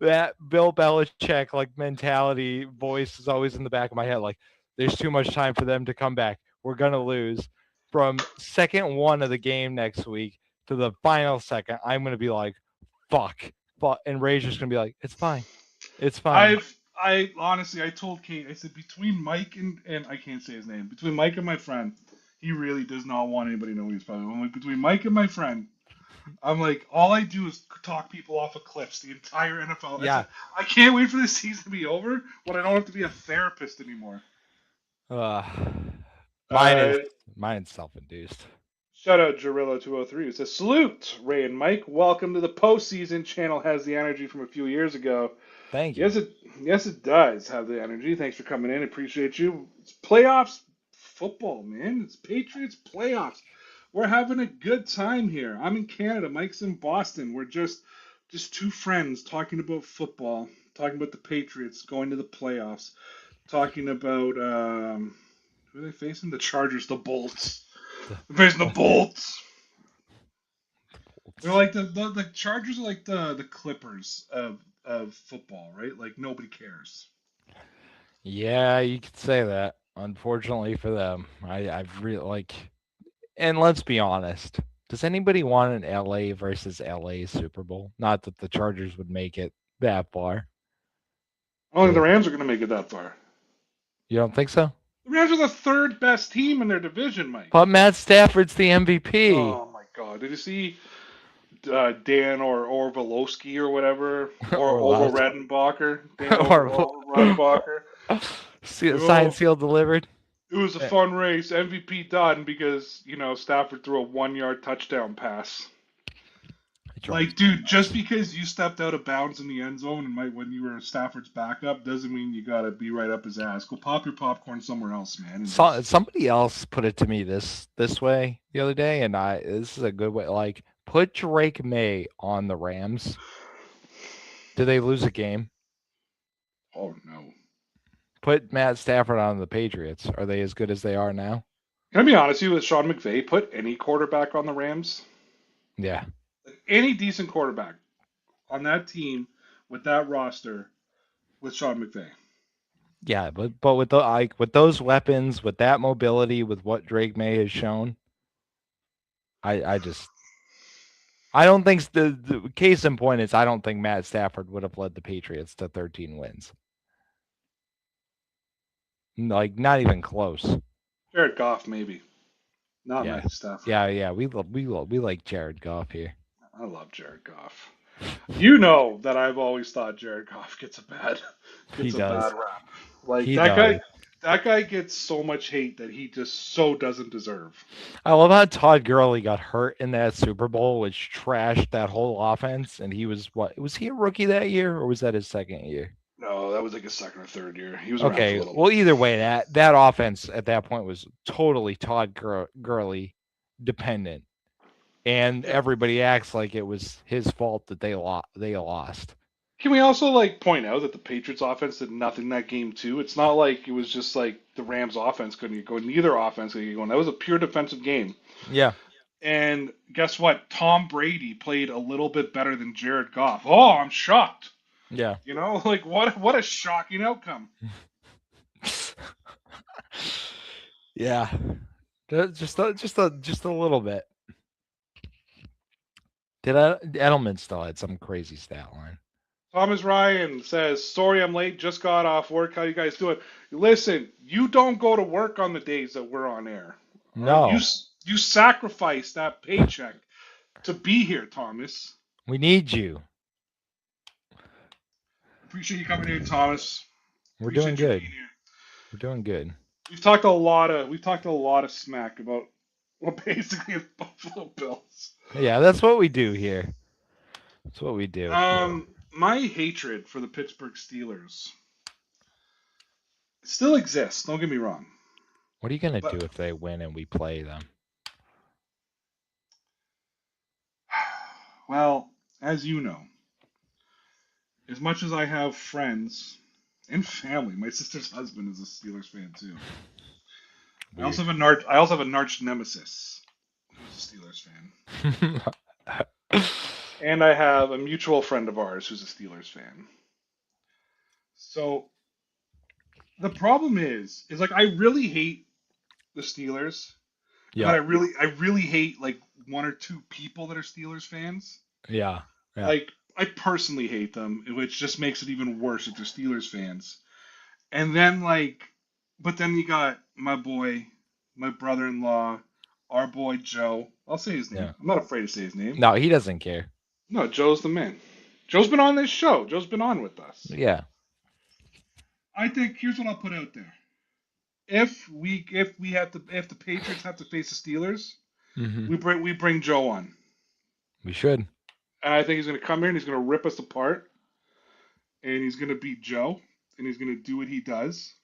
That Bill Belichick like mentality voice is always in the back of my head. Like, there's too much time for them to come back. We're gonna lose. From second one of the game next week to the final second, I'm gonna be like, fuck. And Ray's just gonna be like, it's fine. It's fine. I honestly, I told Kate, I said, between Mike and I can't say his name, between Mike and my friend, he really does not want anybody to know he's probably. I'm like, between Mike and my friend, I'm like, all I do is talk people off of cliffs the entire NFL. Yeah. Said, I can't wait for this season to be over when I don't have to be a therapist anymore. Mine's self-induced. Shout out Jarillo203. It says, salute, Ray and Mike. Welcome to the postseason. Channel has the energy from a few years ago. Thank you. Yes, it does have the energy. Thanks for coming in. Appreciate you. It's playoffs football, man. It's Patriots playoffs. We're having a good time here. I'm in Canada. Mike's in Boston. We're just two friends talking about football, talking about the Patriots going to the playoffs, talking about who are they facing? The Chargers, the Bolts. They're facing the Bolts. They're like the Chargers are like the Clippers of football, right? Like nobody cares. Yeah, you could say that. Unfortunately for them, I've really like, and let's be honest. Does anybody want an LA versus LA Super Bowl? Not that the Chargers would make it that far. I don't think the Rams are going to make it that far. You don't think so? The Rams are the third best team in their division, Mike. But Matt Stafford's the MVP. Oh my God! Did you see Dan or Orvalowski or whatever, or Orval Redenbacher? Dan Redenbacher. Signed, sealed, delivered. It was a fun race. MVP done because Stafford threw a 1-yard touchdown pass. Like, dude, just because you stepped out of bounds in the end zone and when you were Stafford's backup doesn't mean you gotta be right up his ass. Go pop your popcorn somewhere else, man. Somebody else put it to me this way the other day, and this is a good way. Like, put Drake May on the Rams. Do they lose a game? Oh no. Put Matt Stafford on the Patriots. Are they as good as they are now? Can I be honest with you? With Sean McVay, put any quarterback on the Rams. Yeah. Any decent quarterback on that team with that roster with Sean McVay. Yeah, but with with those weapons, with that mobility, with what Drake May has shown, I don't think the case in point is I don't think Matt Stafford would have led the Patriots to 13 wins. Like, not even close. Jared Goff, maybe. Not Matt Stafford. Yeah. We like Jared Goff here. I love Jared Goff. You know that I've always thought Jared Goff gets a bad rap. Like that guy gets so much hate that he just so doesn't deserve. I love how Todd Gurley got hurt in that Super Bowl, which trashed that whole offense. And he was he a rookie that year, or was that his second year? No, that was like his second or third year. He was okay. Well, either way, that offense at that point was totally Todd Gurley dependent. and Yeah. everybody acts like it was his fault that they lost. Can we also like point out that the Patriots offense did nothing that game too? It's not like it was just like the Rams offense couldn't get going. Neither offense could get going. That was a pure defensive game. Yeah. And guess what? Tom Brady played a little bit better than Jared Goff. Oh, I'm shocked. Yeah. You know, like what a shocking outcome. Yeah. Just a little bit. Edelman still had some crazy stat line? Thomas Ryan says, "Sorry, I'm late. Just got off work. How you guys doing?" Listen, you don't go to work on the days that we're on air. All right, No, you sacrifice that paycheck to be here, Thomas. we need you. Appreciate you coming in, Thomas. We're doing Appreciate you good. being here. We're doing good. We've talked a lot of smack about well, basically the Buffalo Bills. Yeah, that's what we do here. That's what we do. My hatred for the Pittsburgh Steelers still exists. Don't get me wrong. What are you gonna But do if they win and we play them? well, as you know, as much as I have friends and family, my sister's husband is a Steelers fan too. I Weird. also have an arch nemesis who's a Steelers fan. And I have a mutual friend of ours who's a Steelers fan. So the problem is like I really hate the Steelers, and Yeah. I really hate like one or two people that are Steelers fans. Yeah. Yeah. Like I personally hate them, which just makes it even worse if they're Steelers fans. And then like, but then you got my boy, my brother-in-law, our boy Joe. I'll say his name. Yeah. I'm not afraid to say his name. No, he doesn't care. No, Joe's the man. Joe's been on this show. Joe's been on with us. Yeah. I think here's what I'll put out there. If the Patriots have to face the Steelers, Hmm. we bring Joe on. We should. And I think he's gonna come here and he's gonna rip us apart. And he's gonna beat Joe. And he's gonna do what he does.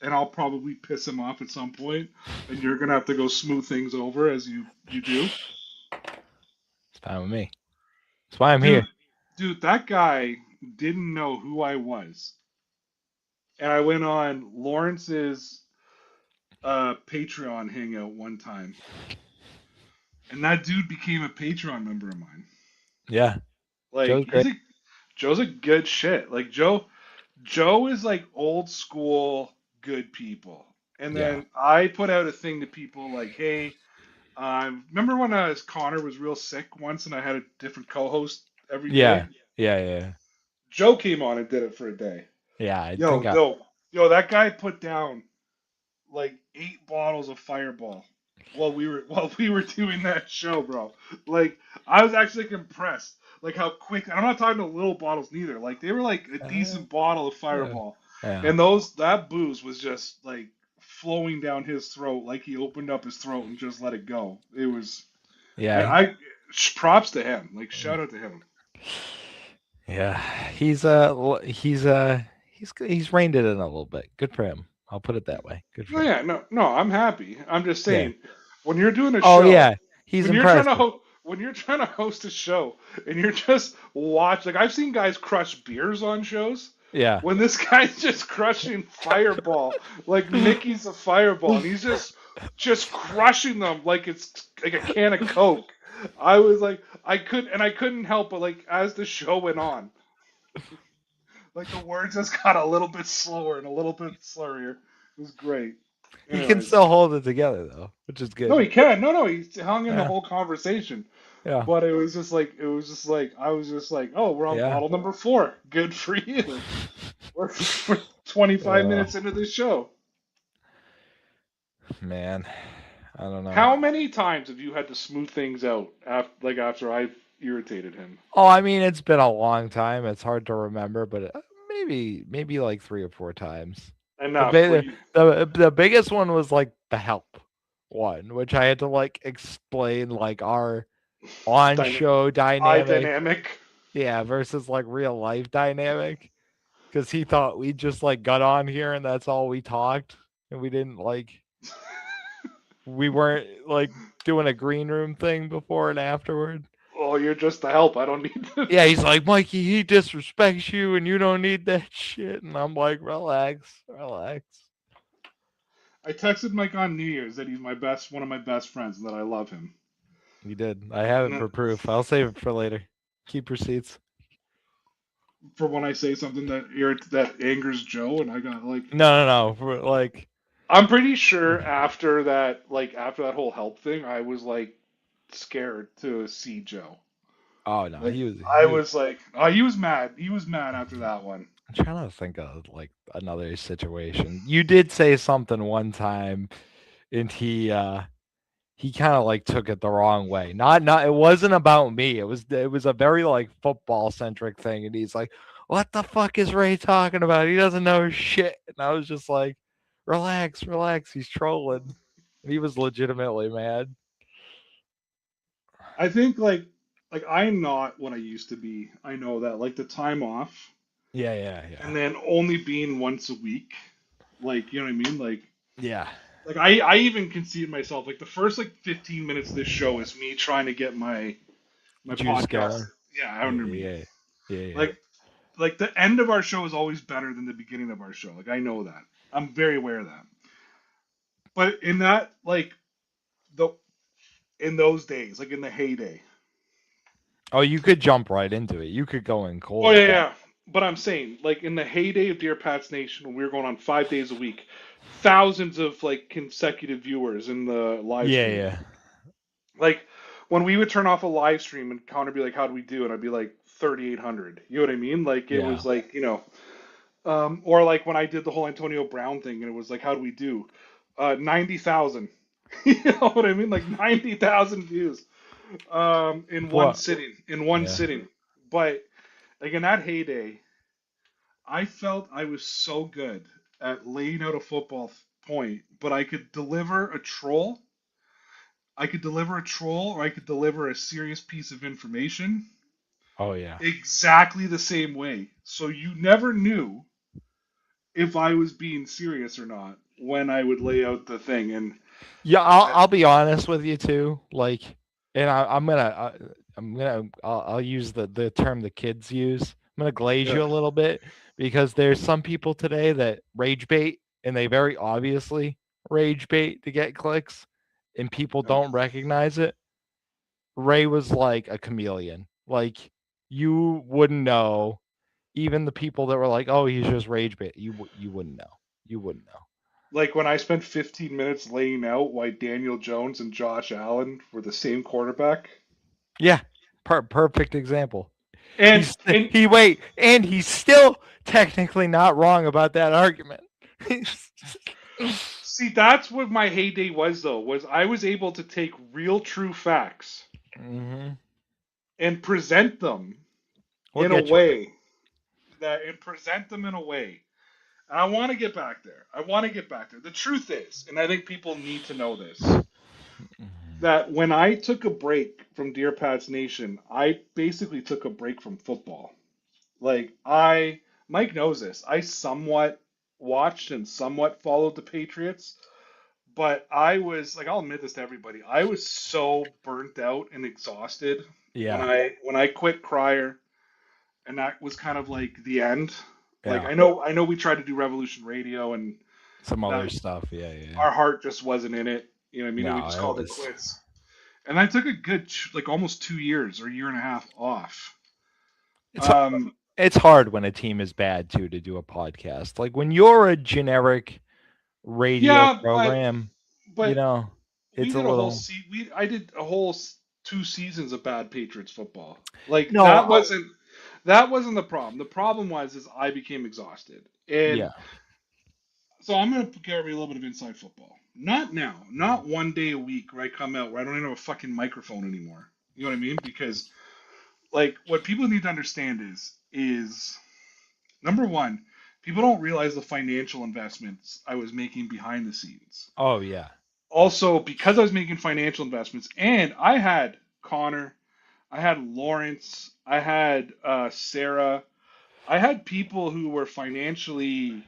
And I'll probably piss him off at some point. And you're gonna have to go smooth things over as you do. It's fine with me. That's why I'm Dude, here. dude, that guy didn't know who I was. And I went on Lawrence's Patreon hangout one time. And that dude became a Patreon member of mine. Yeah. Like Joe's great. Joe's a good shit. Like Joe is like old school good people. And then I put out a thing to people like, hey, remember when Connor was real sick once and I had a different co-host every day? Yeah. Yeah. Yeah. Joe came on and did it for a day. Yeah. I think Yo, that guy put down like 8 bottles of Fireball while we were doing that show, bro. Like I was actually impressed, like how quick. And I'm not talking to little bottles neither. Like they were like a decent bottle of Fireball, Yeah. and that booze was just like flowing down his throat, like he opened up his throat and just let it go. It was. Yeah. I props to him. Like shout out to him. Yeah. He's reined it in a little bit. Good for him. I'll put it that way. Good for No, him. yeah, no, I'm happy. I'm just saying, Yeah. when you're doing a Oh show, yeah. He's when impressive. when you're trying to host a show and you're just like I've seen guys crush beers on shows. Yeah. When this guy's just crushing Fireball, like Mickey's a Fireball, and he's just crushing them like it's like a can of Coke. I was like, I couldn't help but like as the show went on, like the words just got a little bit slower and a little bit slurrier. It was great. He can Anyways. still hold it together though, which is good. No, he can. No, he hung in the Yeah. whole conversation. Yeah. But it was just like I was just like, oh, we're on Yeah. bottle number 4. Good for you. We're 25 minutes into the show. Man, I don't know. How many times have you had to smooth things out after I irritated him? Oh, I mean, it's been a long time. It's hard to remember, but maybe like 3 or 4 times. Enough. The biggest one was like the help one, which I had to like explain like our on-show dynamic. Dynamic. Yeah, versus like real life dynamic. Because he thought we just like got on here and that's all we talked, and we didn't like we weren't like doing a green room thing before and afterward. Oh, you're just the help. I don't need to. Yeah, he's like, Mikey, he disrespects you and you don't need that shit. And I'm like, relax, relax. I texted Mike on New Year's that he's one of my best friends, and that I love him. You did. I have it And for proof. I'll save it for later. Keep receipts. for when I say something that angers Joe, and I got like, No. For, like, I'm pretty sure after that, whole help thing, I was like scared to see Joe. oh no, Like, he was. I was like, oh, he was mad. He was mad after that one. I'm trying to think of like another situation. You did say something one time, and he kind of like took it the wrong way. Not it wasn't about me. It was a very like football centric thing, and he's like, "What the fuck is Ray talking about? He doesn't know shit." And I was just like, "Relax, relax. He's trolling." And he was legitimately mad. I think like I'm not what I used to be. I know that like the time off, Yeah. and then only being once a week, like you know what I mean, Yeah. like I even concede myself like the first like 15 minutes of this show is me trying to get my Juice podcast, going. yeah, Yeah, under me. yeah, yeah. Like like the end of our show is always better than the beginning of our show. Like I know that. I'm very aware of that. But in that the in those days, like in the heyday. Oh, you could jump right into it. You could go in Oh cold. yeah. But I'm saying, like in the heyday of Dear Pats Nation, when we were going on 5 days a week, thousands of like consecutive viewers in the live Yeah, stream. yeah. Like when we would turn off a live stream and Connor would be like, "How do we do?" and I'd be like, 3,800. You know what I mean? Like it Yeah. was like or like when I did the whole Antonio Brown thing and it was like, "How do we do?" 90,000. You know what I mean? Like 90,000 views in one What? sitting. In one Yeah. sitting. But like in that heyday, I felt I was so good at laying out a football point, but I could deliver a troll, or I could deliver a serious piece of information Oh yeah. exactly the same way. So you never knew if I was being serious or not when I would lay out the thing. And Yeah, I'll I, I'll be honest with you too. Like, and I'll use the term the kids use. I'm gonna glaze yeah, you a little bit because there's some people today that rage bait and they very obviously rage bait to get clicks, and people yeah. don't recognize it. Ray was like a chameleon. Like you wouldn't know. Even the people that were like, "Oh, he's just rage bait," you wouldn't know. You wouldn't know. Like when I spent 15 minutes laying out why Daniel Jones and Josh Allen were the same quarterback. Yeah, perfect example. And and He's still technically not wrong about that argument. see, that's what my heyday was though, was I was able to take real true facts hmm and present them We'll in a get you. way and present them in a way. And I want to get back there. I want to get back there. The truth is, and I think people need to know this, Mhm. that when I took a break from Dear Pats Nation, I basically took a break from football. Mike knows this. I somewhat watched and somewhat followed the Patriots, but I was like, I'll admit this to everybody. I was so burnt out and exhausted when Yeah, I quit Crier, and that was kind of like the end. Like yeah. I know we tried to do Revolution Radio, and Some other that stuff. Yeah. our heart just wasn't in it. You know what I mean? And we No, just it called it was. quits. And I took a good like almost 2 years or a year and a half off. It's Um, it's hard when a team is bad too to do a podcast. Like when you're a generic radio yeah, program, you but know, we it's a did a whole little. se we I did a whole 2 seasons of bad Patriots football. Like No, that wasn't the problem. The problem was is I became exhausted. And yeah, so I'm gonna give you a little bit of inside football. Not now, not one day a week where I come out where I don't even have a fucking microphone anymore. You know what I mean? Because like what people need to understand is number one, people don't realize the financial investments I was making behind the scenes. oh yeah, Also, because I was making financial investments, and I had Connor, I had Lawrence, I had Sarah, I had people who were financially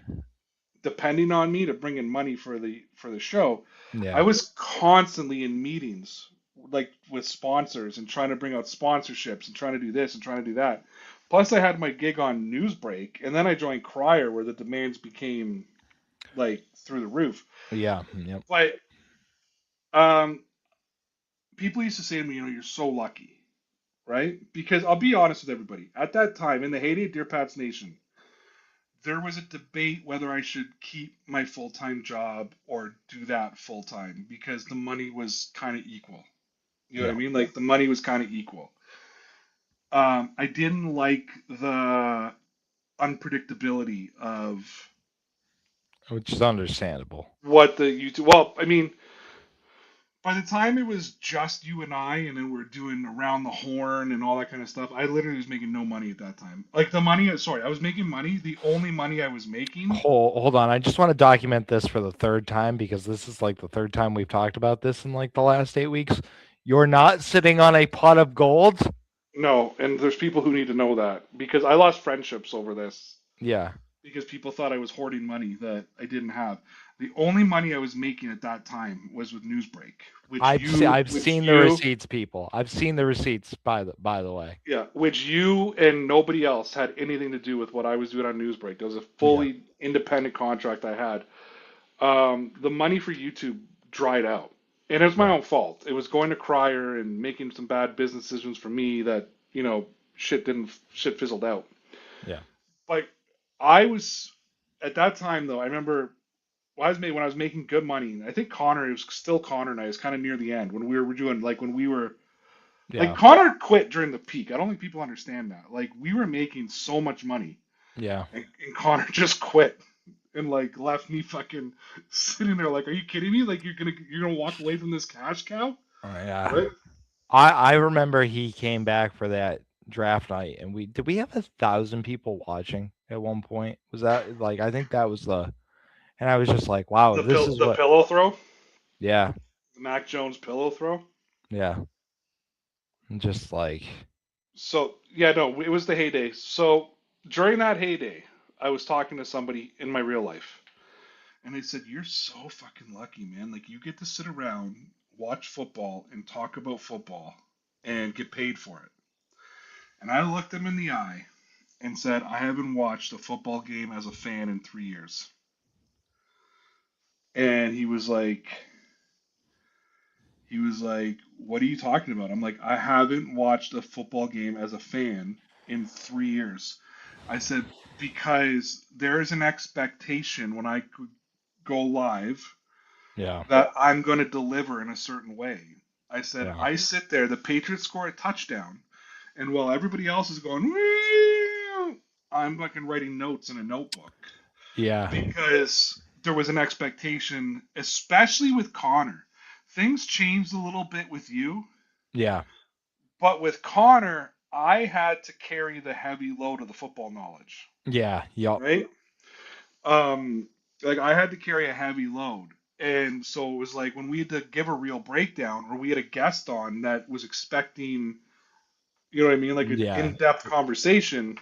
depending on me to bring in money for the show, I Yeah. was constantly in meetings like with sponsors and trying to bring out sponsorships and trying to do this and trying to do that. Plus, I had my gig on Newsbreak, and then I joined Crier, where the demands became like through the roof. Yeah. Yep. But um, people used to say to me, you're so lucky, right? Because I'll be honest with everybody. At that time, in the heyday of Dear Pats Nation, there was a debate whether I should keep my full time job or do that full time because the money was kind of equal. You know what I Yeah. mean? Like the money was kind of equal. I didn't like the unpredictability of Which is understandable. what the YouTube. Well, I mean, by the time it was just you and I, and then we're doing around the horn and all that kind of stuff, I literally was making no money at that time. Like the money, sorry, I was making money. The only money I was making. Hold on. I just want to document this for the third time because this is like the third time we've talked about this in like the last 8 weeks. You're not sitting on a pot of gold. No, and there's people who need to know that because I lost friendships over this Yeah. because people thought I was hoarding money that I didn't have. The only money I was making at that time was with Newsbreak, I've seen the receipts, people. I've seen the receipts by the way. yeah, which you and nobody else had anything to do with what I was doing on Newsbreak. That was a Yeah. fully independent contract I had. The money for YouTube dried out, and it was my Yeah. own fault. It was going to Crier and making some bad business decisions for me that shit fizzled out. Yeah. Like I was at that time though. I remember when I was making good money. I think Connor, it was still Connor and I. It was kind of near the end when we were doing like when we were like Yeah. Connor quit during the peak. I don't think people understand that. Like we were making so much money, Yeah. and Connor just quit and like left me fucking sitting there. Like, are you kidding me? Like you're gonna walk away from this cash cow, Oh, yeah. right? I remember he came back for that draft night, and we have 1,000 people watching at one point? Was that like I think that was the and I was just like, wow, this is The what pillow throw, yeah, the Mac Jones pillow throw. yeah. Just like So yeah, no, it was the heyday. So during that heyday, I was talking to somebody in my real life, and they said, "You're so fucking lucky, man. Like you get to sit around, watch football, and talk about football, and get paid for it." And I looked him in the eye and said, "I haven't watched a football game as a fan in 3 years." And he was like, "What are you talking about?" I'm like, "I haven't watched a football game as a fan in 3 years." I said, "Because there is an expectation when I go live yeah, that I'm going to deliver in a certain way." I said, yeah, "I sit there, the Patriots score a touchdown, and while everybody else is going, woo, I'm fucking writing notes in a notebook yeah, because there was an expectation, especially with Connor. Things changed a little bit with you, yeah, but with Connor, I had to carry the heavy load of the football knowledge, yeah, yup, right? Um, like I had to carry a heavy load. And so it was like when we had to give a real breakdown or we had a guest on that was expecting, you know what I mean, like an yeah, in-depth conversation,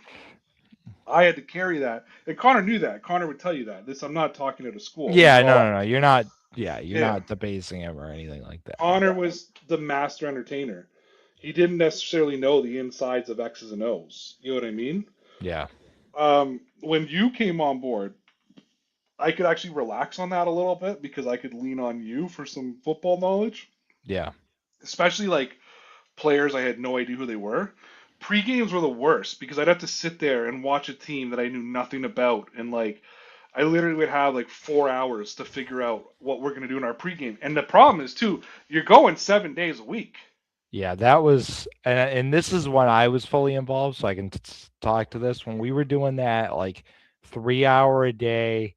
I had to carry that. And Connor knew that. Connor would tell you that. This I'm not talking at a school. This is yeah. all No, you're not. Yeah, you're yeah. not debasing him or anything like that. Connor was the master entertainer. He didn't necessarily know the insides of X's and O's. You know what I mean? Yeah, When you came on board, I could actually relax on that a little bit because I could lean on you for some football knowledge, yeah, especially like players I had no idea who they were. Pre-games were the worst because I'd have to sit there and watch a team that I knew nothing about, and like I literally would have like 4 hours to figure out what we're gonna do in our pregame. And the problem is too, you're going 7 days a week. yeah. That was and this is when I was fully involved, so I can talk to this when we were doing that like 3 hour a day,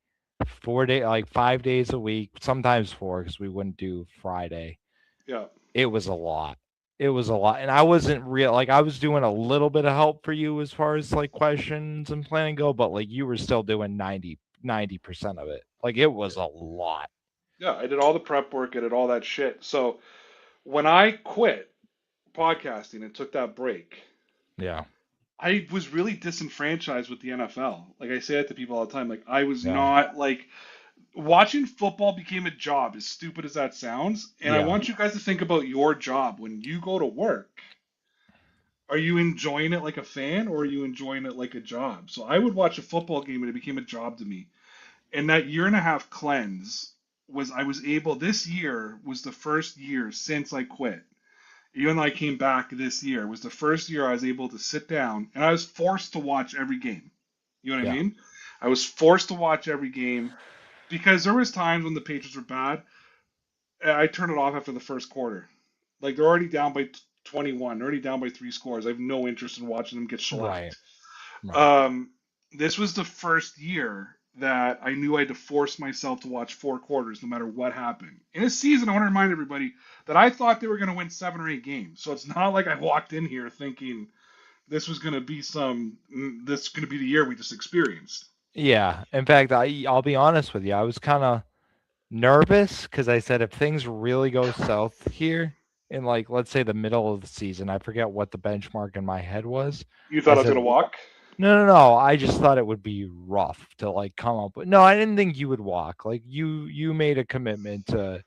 4 day, like 5 days a week, sometimes four because we wouldn't do Friday. Yeah. It was a lot. It was a lot. And I wasn't real like I was doing a little bit of help for you as far as like questions and planning go, but like you were still doing 90% of it. Like it was a lot. Yeah, I did all the prep work, I did all that shit. So when I quit podcasting and took that break, Yeah. I was really disenfranchised with the NFL. Like I say that to people all the time. Like I was Yeah. not like watching football became a job, as stupid as that sounds. And I Yeah. want you guys to think about your job when you go to work. Are you enjoying it like a fan or are you enjoying it like a job? So I would watch a football game and it became a job to me. And that year and a half cleanse was I was able this year was the first year since I quit. Even though I came back this year, was the first year I was able to sit down and I was forced to watch every game. You know what I Yeah. mean? I was forced to watch every game because there was times when the Patriots were bad. I turned it off after the first quarter. Like they're already down by 21, they're already down by 3 scores. I have no interest in watching them get Right. shellacked. Right. This was the first year that I knew I had to force myself to watch 4 quarters no matter what happened. In a season, I want to remind everybody that I thought they were going to win 7 or 8 games. So it's not like I walked in here thinking this was going to be this is going to be the year we just experienced. Yeah. In fact, I'll be honest with you. I was kind of nervous because I said if things really go south here in like let's say the middle of the season, I forget what the benchmark in my head was. You I thought I was said going to walk? no. I just thought it would be rough to like come up with. No, I didn't think you would walk. Like you made a commitment to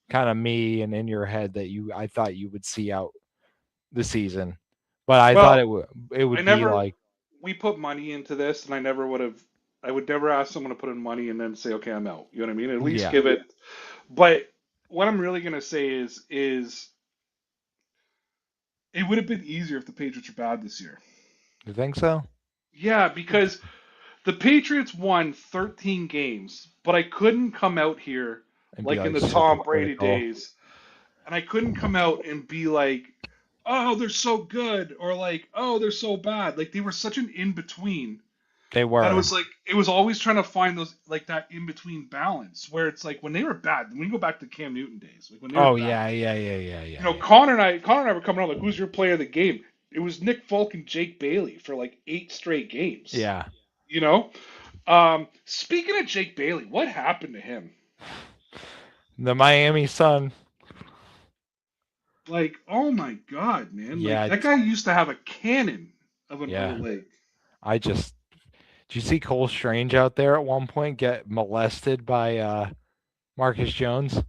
kind of me and in your head that I thought you would see out the season. But I thought Well, it I would be never, like we put money into this, and I would never ask someone to put in money and then say, okay, I'm out. You know what I mean? At least yeah. give it. But what I'm really going to say is it would have been easier if the Patriots were bad this year. You think so? Yeah, because the Patriots won 13 games, but I couldn't come out here And be like in like the super Tom Brady critical. days, and I couldn't come out and be like, "Oh, they're so good," or like, "Oh, they're so bad." Like they were such an in between They that were. it was always trying to find those like that in between balance where it's like when they were bad. When you go back to Cam Newton days, like when they were Oh bad, yeah. Connor and I were coming on like, "Who's your player of the game?" It was Nick Folk and Jake Bailey for like 8 straight games. Yeah. You know, speaking of Jake Bailey, what happened to him? The Miami Sun. Like, oh my God, man! Like Yeah, that guy used to have a cannon of a yeah. leg. I just did you see Cole Strange out there at one point get molested by Marcus Jones?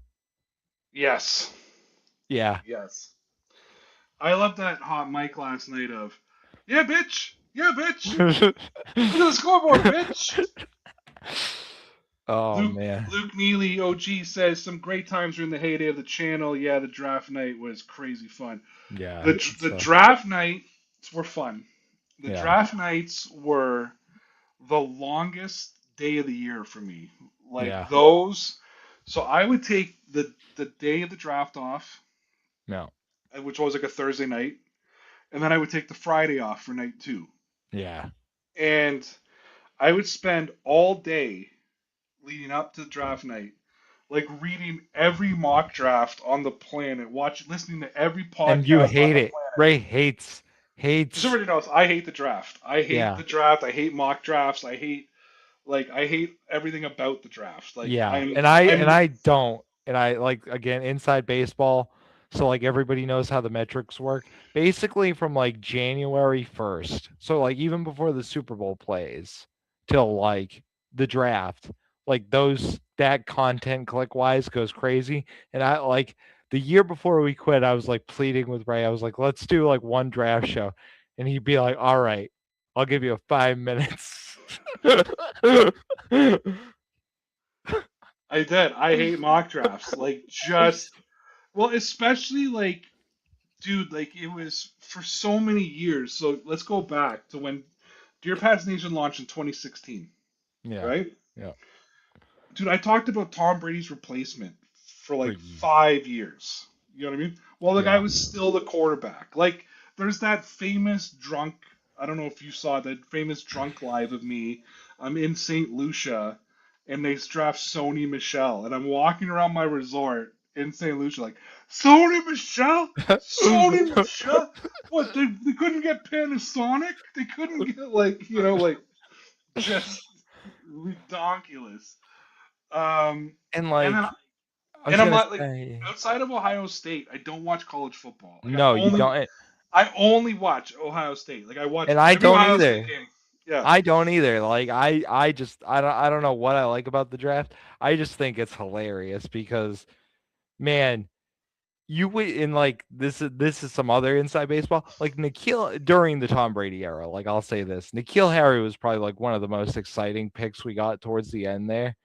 Yes, Yeah. yes. I love that hot mic last night of, yeah, bitch, yeah, bitch. Look at the scoreboard, bitch. Oh Luke man. Luke Neely OG says some great times during the heyday of the channel. Yeah, the draft night was crazy fun. Yeah. The draft nights were fun. The Yeah. draft nights were the longest day of the year for me. Like Yeah. those. So I would take the day of the draft off, No. which was like a Thursday night, and then I would take the Friday off for night two. Yeah. And I would spend all day leading up to draft night, like reading every mock draft on the planet, listening to every And you podcast on hate the it. planet. Ray hates Just everybody knows I hate the draft. I hate yeah. the draft. I hate mock drafts. I hate everything about the draft. Like Yeah. I'm And I I'm don't. And I like again inside baseball. So like everybody knows how the metrics work. Basically from like January 1st. So like even before the Super Bowl plays till like the draft, like that content click wise goes crazy. And I like the year before we quit, I was like pleading with Ray. I was like, let's do like one draft show. And he'd be like, all right, I'll give you 5 minutes. I did. I hate mock drafts. Like just well, especially like dude, like it was for so many years. So let's go back to when Dear Pats Nation launched in 2016, Yeah. right? Yeah. Dude, I talked about Tom Brady's replacement for For like 5 years. You know what I mean? Well, the guy yeah. was still the quarterback. Like, there's that famous drunk. I don't know if you saw that famous drunk live of me. I'm in St. Lucia, and they draft Sony Michelle, and I'm walking around my resort in St. Lucia like, Sony Michelle, Sony Michelle. What? They couldn't get Panasonic. They couldn't get like just redonkulous. And And like then I was and I'm gonna not like say outside of Ohio State, I don't watch college football. Like I no, you only don't. I only watch Ohio State. Like I watch And I every don't Ohio State either. game. Yeah. I don't either. Like I don't know what I like about the draft. I just think it's hilarious because man, you would in like this is some other inside baseball. Like Nikhil during the Tom Brady era, like I'll say this. Nikhil Harry was probably like one of the most exciting picks we got towards the end there.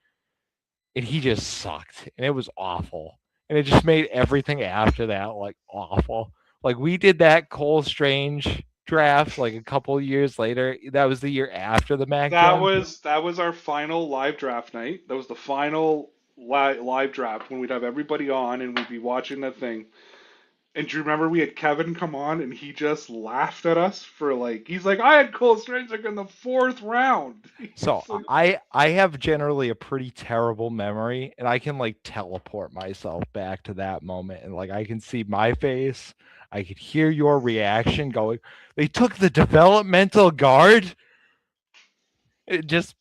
And he just sucked. And it was awful. And it just made everything after that like awful. Like we did that Cole Strange draft like a couple years later. That was the year after the Mac Jones. That was our final live draft night. That was the final live draft when we'd have everybody on and we'd be watching that thing. And do you remember we had Kevin come on and he just laughed at us for like he's like I had Cole Strange like in the fourth round. So He's like, I have generally a pretty terrible memory and I can like teleport myself back to that moment and like I can see my face. I could hear your reaction going, they took the developmental guard. It just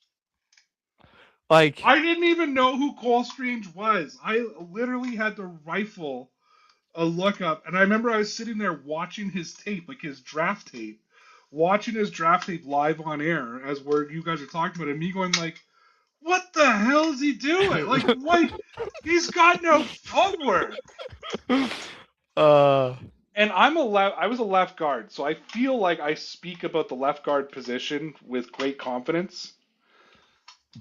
like I didn't even know who Cole Strange was. I literally had to rifle a look up, and I remember I was sitting there watching his tape, like his draft tape, watching his draft tape live on air as where you guys are talking about it, and me going like, "What the hell is he doing? Like, what? He's got no footwork." uh And I was a left guard, so I feel like I speak about the left guard position with great confidence.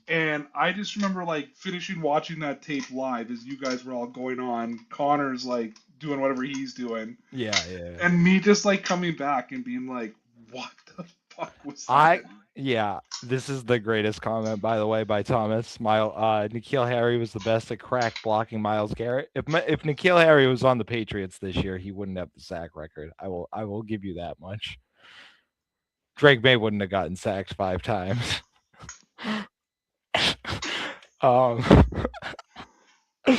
And I just remember like finishing watching that tape live as you guys were all going on. Connor's like doing whatever he's doing, yeah. and me just like coming back and being like, "What the fuck was I that?" yeah, this is the greatest comment by the way by Thomas. Nikhil Harry was the best at crack blocking Miles Garrett. If Nikhil Harry was on the Patriots this year, he wouldn't have the sack record. I will give you that much. Drake May wouldn't have gotten sacked 5 times. um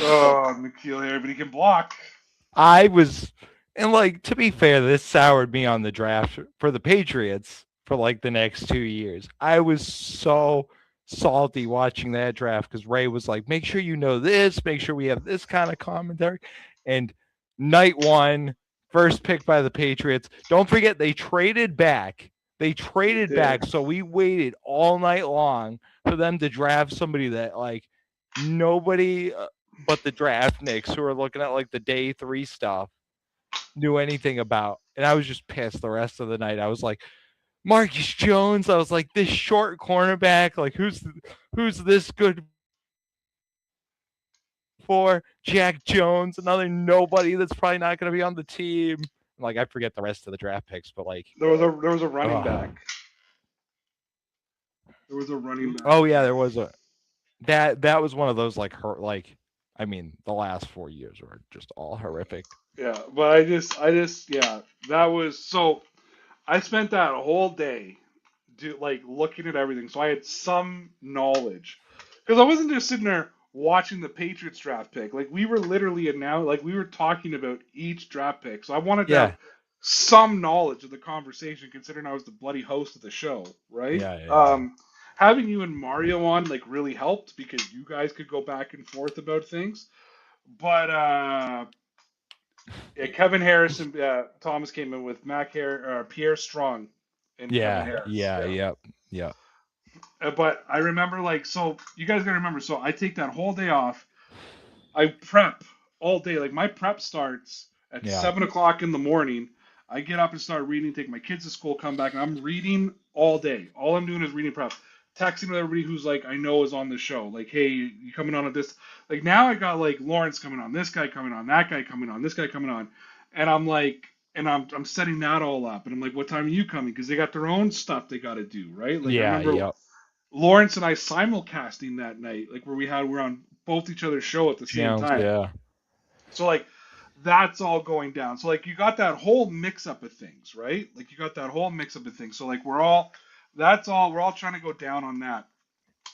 Oh, Nikhil here, but he can block. I was and like to be fair, this soured me on the draft for the Patriots for like the next 2 years. I was so salty watching that draft because Ray was like, make sure you know this, make sure we have this kind of commentary. And night one, first pick by the Patriots. Don't forget they traded back. They traded They back. did. So we waited all night long for them to draft somebody that like nobody but the draft nicks who are looking at like the day 3 stuff knew anything about. And I was just pissed the rest of the night. I was like, Marcus Jones. I was like, this short cornerback. Like, who's this good for? Jack Jones, another nobody that's probably not going to be on the team. Like, I forget the rest of the draft picks, but like, There was a running back. There was a running back. oh yeah, there was a that was one of those like I mean, the last 4 years were just all horrific. Yeah, but yeah, that was so. I spent that whole day like looking at everything, so I had some knowledge because I wasn't just sitting there watching the Patriots draft pick. Like we were literally like we were talking about each draft pick, so I wanted to Yeah, have some knowledge of the conversation, considering I was the bloody host of the show, right? yeah. Having you and Mario on like really helped because you guys could go back and forth about things. But yeah, Kevin Harris and Thomas came in with Pierre Strong and Kevin Harris. Yep. But I remember like so you guys gotta remember. So I take that whole day off. I prep all day. Like my prep starts at Yeah. 7 o'clock in the morning. I get up and start reading, take my kids to school, come back, and I'm reading all day. All I'm doing is reading prep. Texting with everybody who's like I know is on the show. Like, hey, you coming on at this? Like now I got like Lawrence coming on, this guy coming on, that guy coming on, this guy coming on, and I'm like, and I'm setting that all up, and I'm like, what time are you coming? Because they got their own stuff they got to do, right? Like I Yeah, remember yep. Lawrence and I simulcasting that night, like where we're on both each other's show at the same Jones, time. yeah. So like that's all going down. So like you got that whole mix up of things, right? Like you got that whole mix up of things. So like we're all trying to go down on that.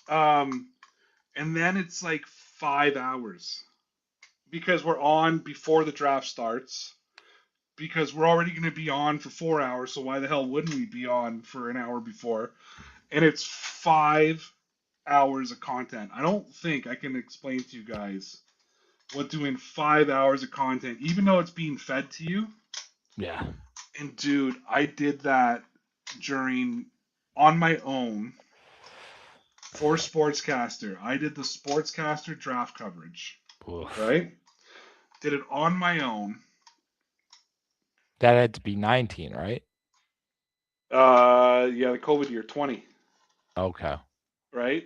And then it's like 5 hours because we're on before the draft starts because we're already going to be on for 4 hours. So why the hell wouldn't we be on for an hour before? And it's 5 hours of content. I don't think I can explain to you guys what doing 5 hours of content, even though it's being fed to you, Yeah. And dude, I did that on my own for Sportscaster. I did the Sportscaster draft coverage, Oof. right? Did it on my own. That had to be 19, right? Yeah, the COVID year 20, Okay. right?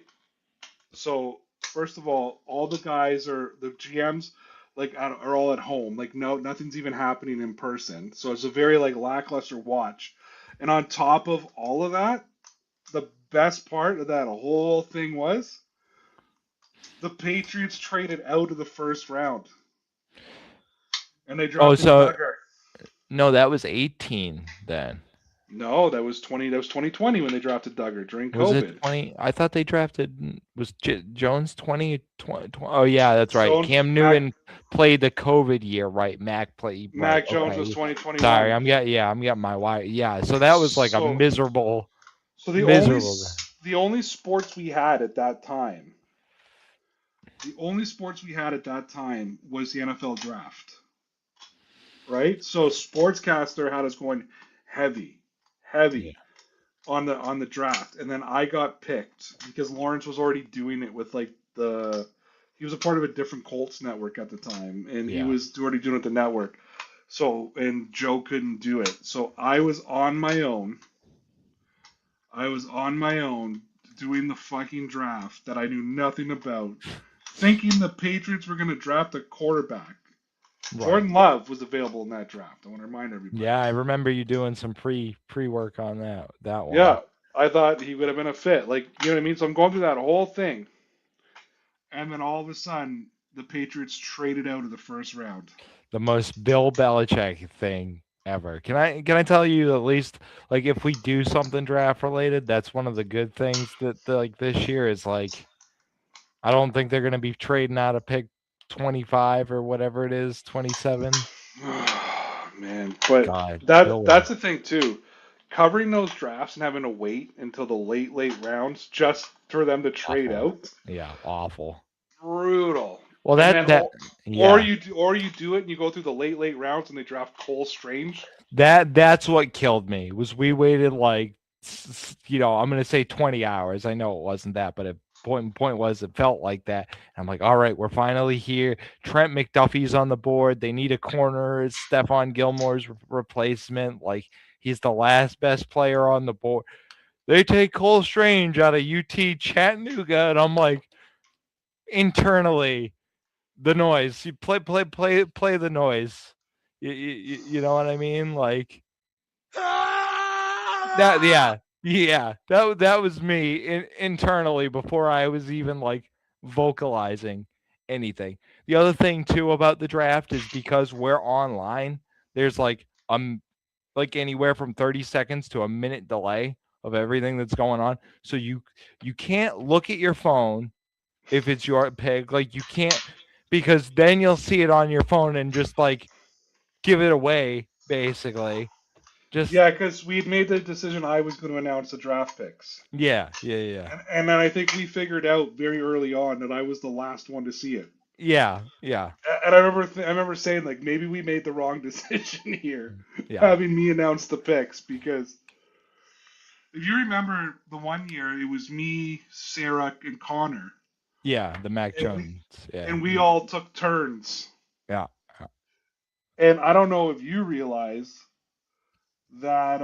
So first of all the guys the GMs like are all at home. Like no, nothing's even happening in person. So it's a very like lackluster watch. And on top of all of that, the best part of that whole thing was the Patriots traded out of the first round and they Oh, drafted so Duggar. no, that was 18 then. No, that was 20. That was 2020 when they drafted Duggar during Was it COVID. 20? I thought they drafted was Jones 20. Oh yeah, that's right. Jones, Cam Newton played the COVID year, right? Mac played right. Mac Jones was Okay. Sorry, 2021. I'm getting my wire. Yeah, so that was like a So So miserable. the only sports we had at that time, the only sports we had at that time was the NFL draft, right? So Sportscaster had us going heavy, Yeah. heavy on the draft, and then I got picked because Lawrence was already doing it with like the he was a part of a different Colts network at the time, and he Yeah. was already doing it with the network. So and Joe couldn't do it, so I was on my own. I was on my own doing the fucking draft that I knew nothing about, thinking the Patriots were going to draft a quarterback. Right. Jordan Love was available in that draft. I want to remind everybody. Yeah, I remember you doing some pre work on that one. Yeah, I thought he would have been a fit. Like, you know what I mean? So I'm going through that whole thing. And then all of a sudden, the Patriots traded out of the first round. The most Bill Belichick thing ever. Can I tell you at least like if we do something draft related, that's one of the good things that like this year is like I don't think they're gonna be trading out of pick 25 or whatever it is, 27. Man, but God, that's the thing too. Covering those drafts and having to wait until the late rounds just for them to trade awful. out. Yeah, awful. Brutal. Well, And then that or yeah. you do it and you go through the late rounds and they draft Cole Strange. That's what killed me. Was we waited like I'm going to say 20 hours. I know it wasn't that, but point was it felt like that. And I'm like, all right, we're finally here. Trent McDuffie's on the board. They need a corner. It's Stephon Gilmore's replacement. Like he's the last best player on the board. They take Cole Strange out of UT Chattanooga, and I'm like, internally, the noise. You play the noise. You know what I mean? Like that. Yeah. That was me internally before I was even like vocalizing anything. The other thing too about the draft is because we're online. There's like anywhere from 30 seconds to a minute delay of everything that's going on. So you can't look at your phone if it's your pick. Like you can't because then you'll see it on your phone and just like give it away basically. Just Yeah, because we had made the decision I was going to announce the draft picks. yeah. And then I think we figured out very early on that I was the last one to see it. Yeah. And I remember saying like maybe we made the wrong decision here, Yeah. having me announce the picks because if you remember the one year it was me, Sarah, and Connor, Yeah, the Mac and we Jones. Yeah. and we all took turns. Yeah. And I don't know if you realize that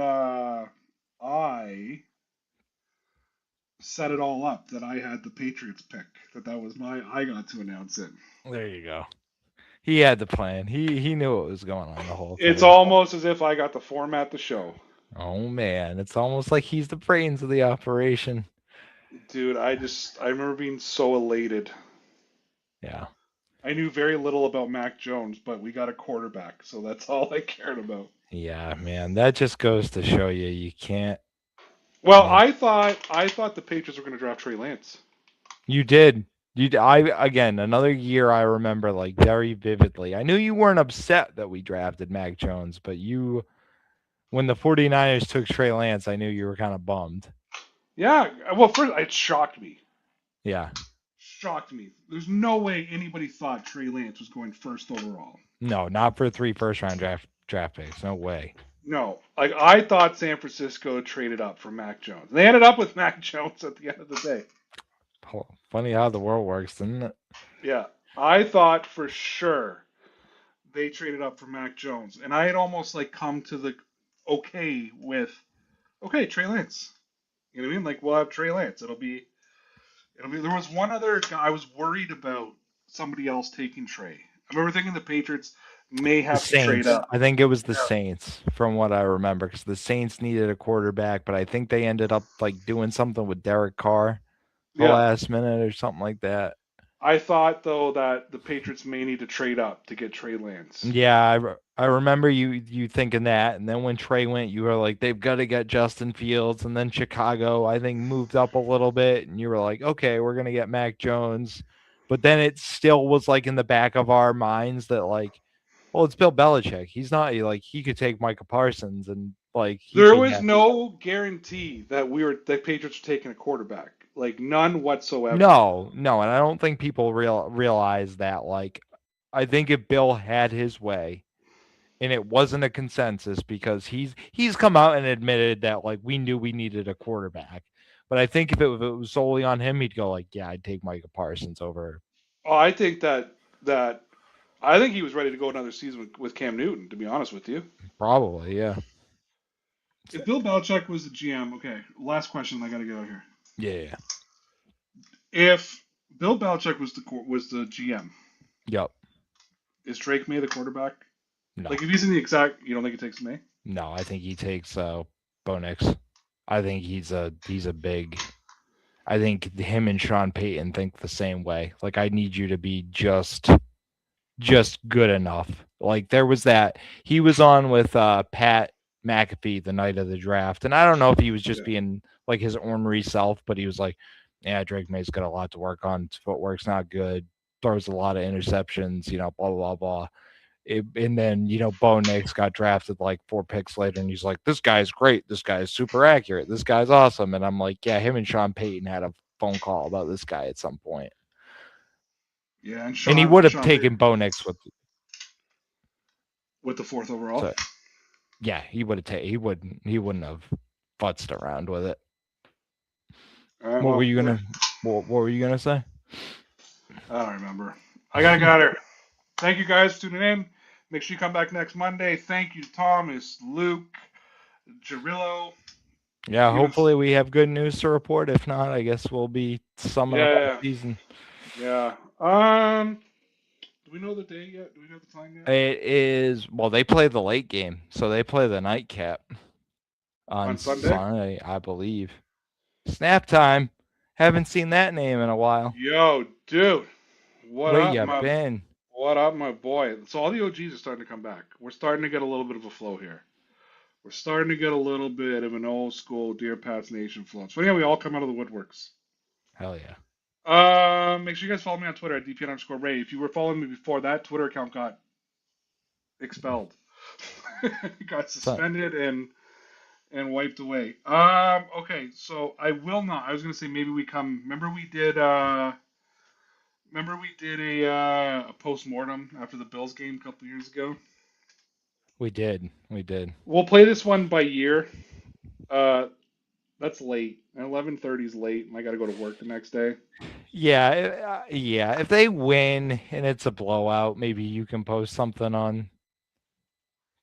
I set it all up that I had the Patriots pick. That was I got to announce it. There you go. He had the plan. He knew what was going on the whole It's time. almost as if I got to format the show. Oh man, it's almost like he's the brains of the operation. Dude, I remember being so elated. Yeah. I knew very little about Mac Jones, but we got a quarterback, so that's all I cared about. Yeah, man. That just goes to show you can't Well, man. I thought the Patriots were going to draft Trey Lance. You did. I again another year I remember like very vividly. I knew you weren't upset that we drafted Mac Jones, but you when the 49ers took Trey Lance, I knew you were kind of bummed. Yeah, well, first it shocked me. Yeah. Shocked me. There's no way anybody thought Trey Lance was going first overall. No, not for 3 first-round draft picks. No way. No, like I thought San Francisco traded up for Mac Jones. They ended up with Mac Jones at the end of the day. Funny how the world works, isn't it? Yeah, I thought for sure they traded up for Mac Jones, and I had almost like come to the okay Trey Lance. You know what I mean? Like we'll have Trey Lance. It'll be. There was one other guy I was worried about somebody else taking Trey. I remember thinking the Patriots may The have to trade Saints. up. I think it was the Saints, from what I remember, because the Saints needed a quarterback, but I think they ended up like doing something with Derek Carr the Yeah, last minute or something like that. I thought though that the Patriots may need to trade up to get Trey Lance. Yeah, I remember you thinking that, and then when Trey went, you were like, they've got to get Justin Fields, and then Chicago, I think, moved up a little bit, and you were like, okay, we're gonna get Mac Jones, but then it still was like in the back of our minds that like, well, it's Bill Belichick. He's not like he could take Micah Parsons and like he There could was have. no guarantee that the Patriots were taking a quarterback, like none whatsoever. No, and I don't think people realize that. Like, I think if Bill had his way, and it wasn't a consensus because he's come out and admitted that like we knew we needed a quarterback, but I think if it was solely on him, he'd go like, yeah, I'd take Micah Parsons over. Oh, I think that I think he was ready to go another season with Cam Newton. To be honest with you, Probably, yeah, if Bill Belichick was the GM, okay. Last question, I got to get out here. yeah, If Bill Belichick was the GM, yep. is Drake May the quarterback? No, Like if he's in the exact, you don't think he takes May? no, I think he takes Bo Nix. I think he's a big. I think him and Sean Payton think the same way. Like, I need you to be just good enough. Like, there was that he was on with Pat McAfee the night of the draft, and I don't know if he was just being like his ornery self, but he was like, yeah, Drake May's got a lot to work on. His footwork's not good, throws a lot of interceptions, blah blah blah. And then Bo Nix got drafted like 4 picks later, and he's like, this guy's great, this guy's super accurate, this guy's awesome. And I'm like, yeah, him and Sean Payton had a phone call about this guy at some point. Yeah, and he would have taken Bo Nix with the 4th overall. So, yeah, he would have he wouldn't have futzed around with it. What were you gonna say? I don't remember. I gotta get out of here. Thank you guys for tuning in. Make sure you come back next Monday. Thank you to Thomas, Luke, Jarillo. Yeah, hopefully we have good news to report. If not, I guess we'll be summing up the season. Yeah. Do we know the day yet? Do we know the time yet? It is, well, they play the late game, so they play the nightcap on Sunday, I believe. Snap time. Haven't seen that name in a while. Yo, dude. What up, my boy? So all the OGs are starting to come back. We're starting to get a little bit of a flow here. We're starting to get a little bit of an old school Dear Pats Nation flow. So yeah, we all come out of the woodworks. Hell yeah. Make sure you guys follow me on Twitter at DPN_Ray. If you were following me before, that Twitter account got expelled. It got suspended and wiped away. Okay, so I will not. I was gonna say maybe we come. Remember we did a post-mortem after the Bills game a couple years ago? We did. We'll play this one by year. That's late. 11:30 is late, and I got to go to work the next day. Yeah. If they win and it's a blowout, maybe you can post something on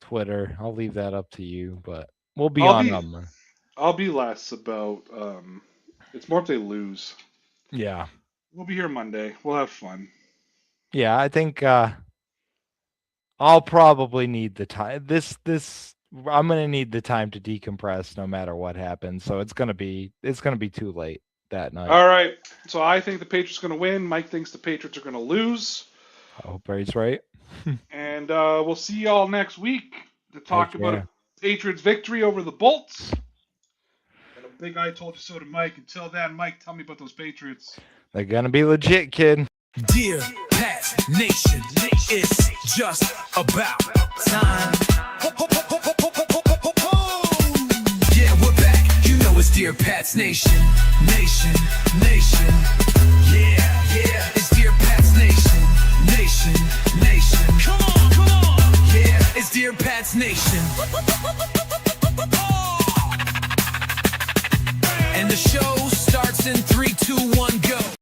Twitter. I'll leave that up to you, but we'll be on them. I'll be less about. It's more if they lose. Yeah. We'll be here Monday. We'll have fun. Yeah, I think I'll probably need the time. I'm gonna need the time to decompress no matter what happens. So it's gonna be too late that night. All right. So I think the Patriots are gonna win. Mike thinks the Patriots are gonna lose. I hope he's right. And we'll see y'all next week to talk about a Patriots victory over the Bolts. And a big I told you so to Mike. Until then, Mike, tell me about those Patriots. They're gonna be legit, kid. Dear Pats Nation, it's just about time. Yeah, we're back. You know it's Dear Pats Nation. Nation. Yeah, it's Dear Pats Nation. Nation. Come on. Dear Pats Nation. And the show starts in 3, 2, 1, go.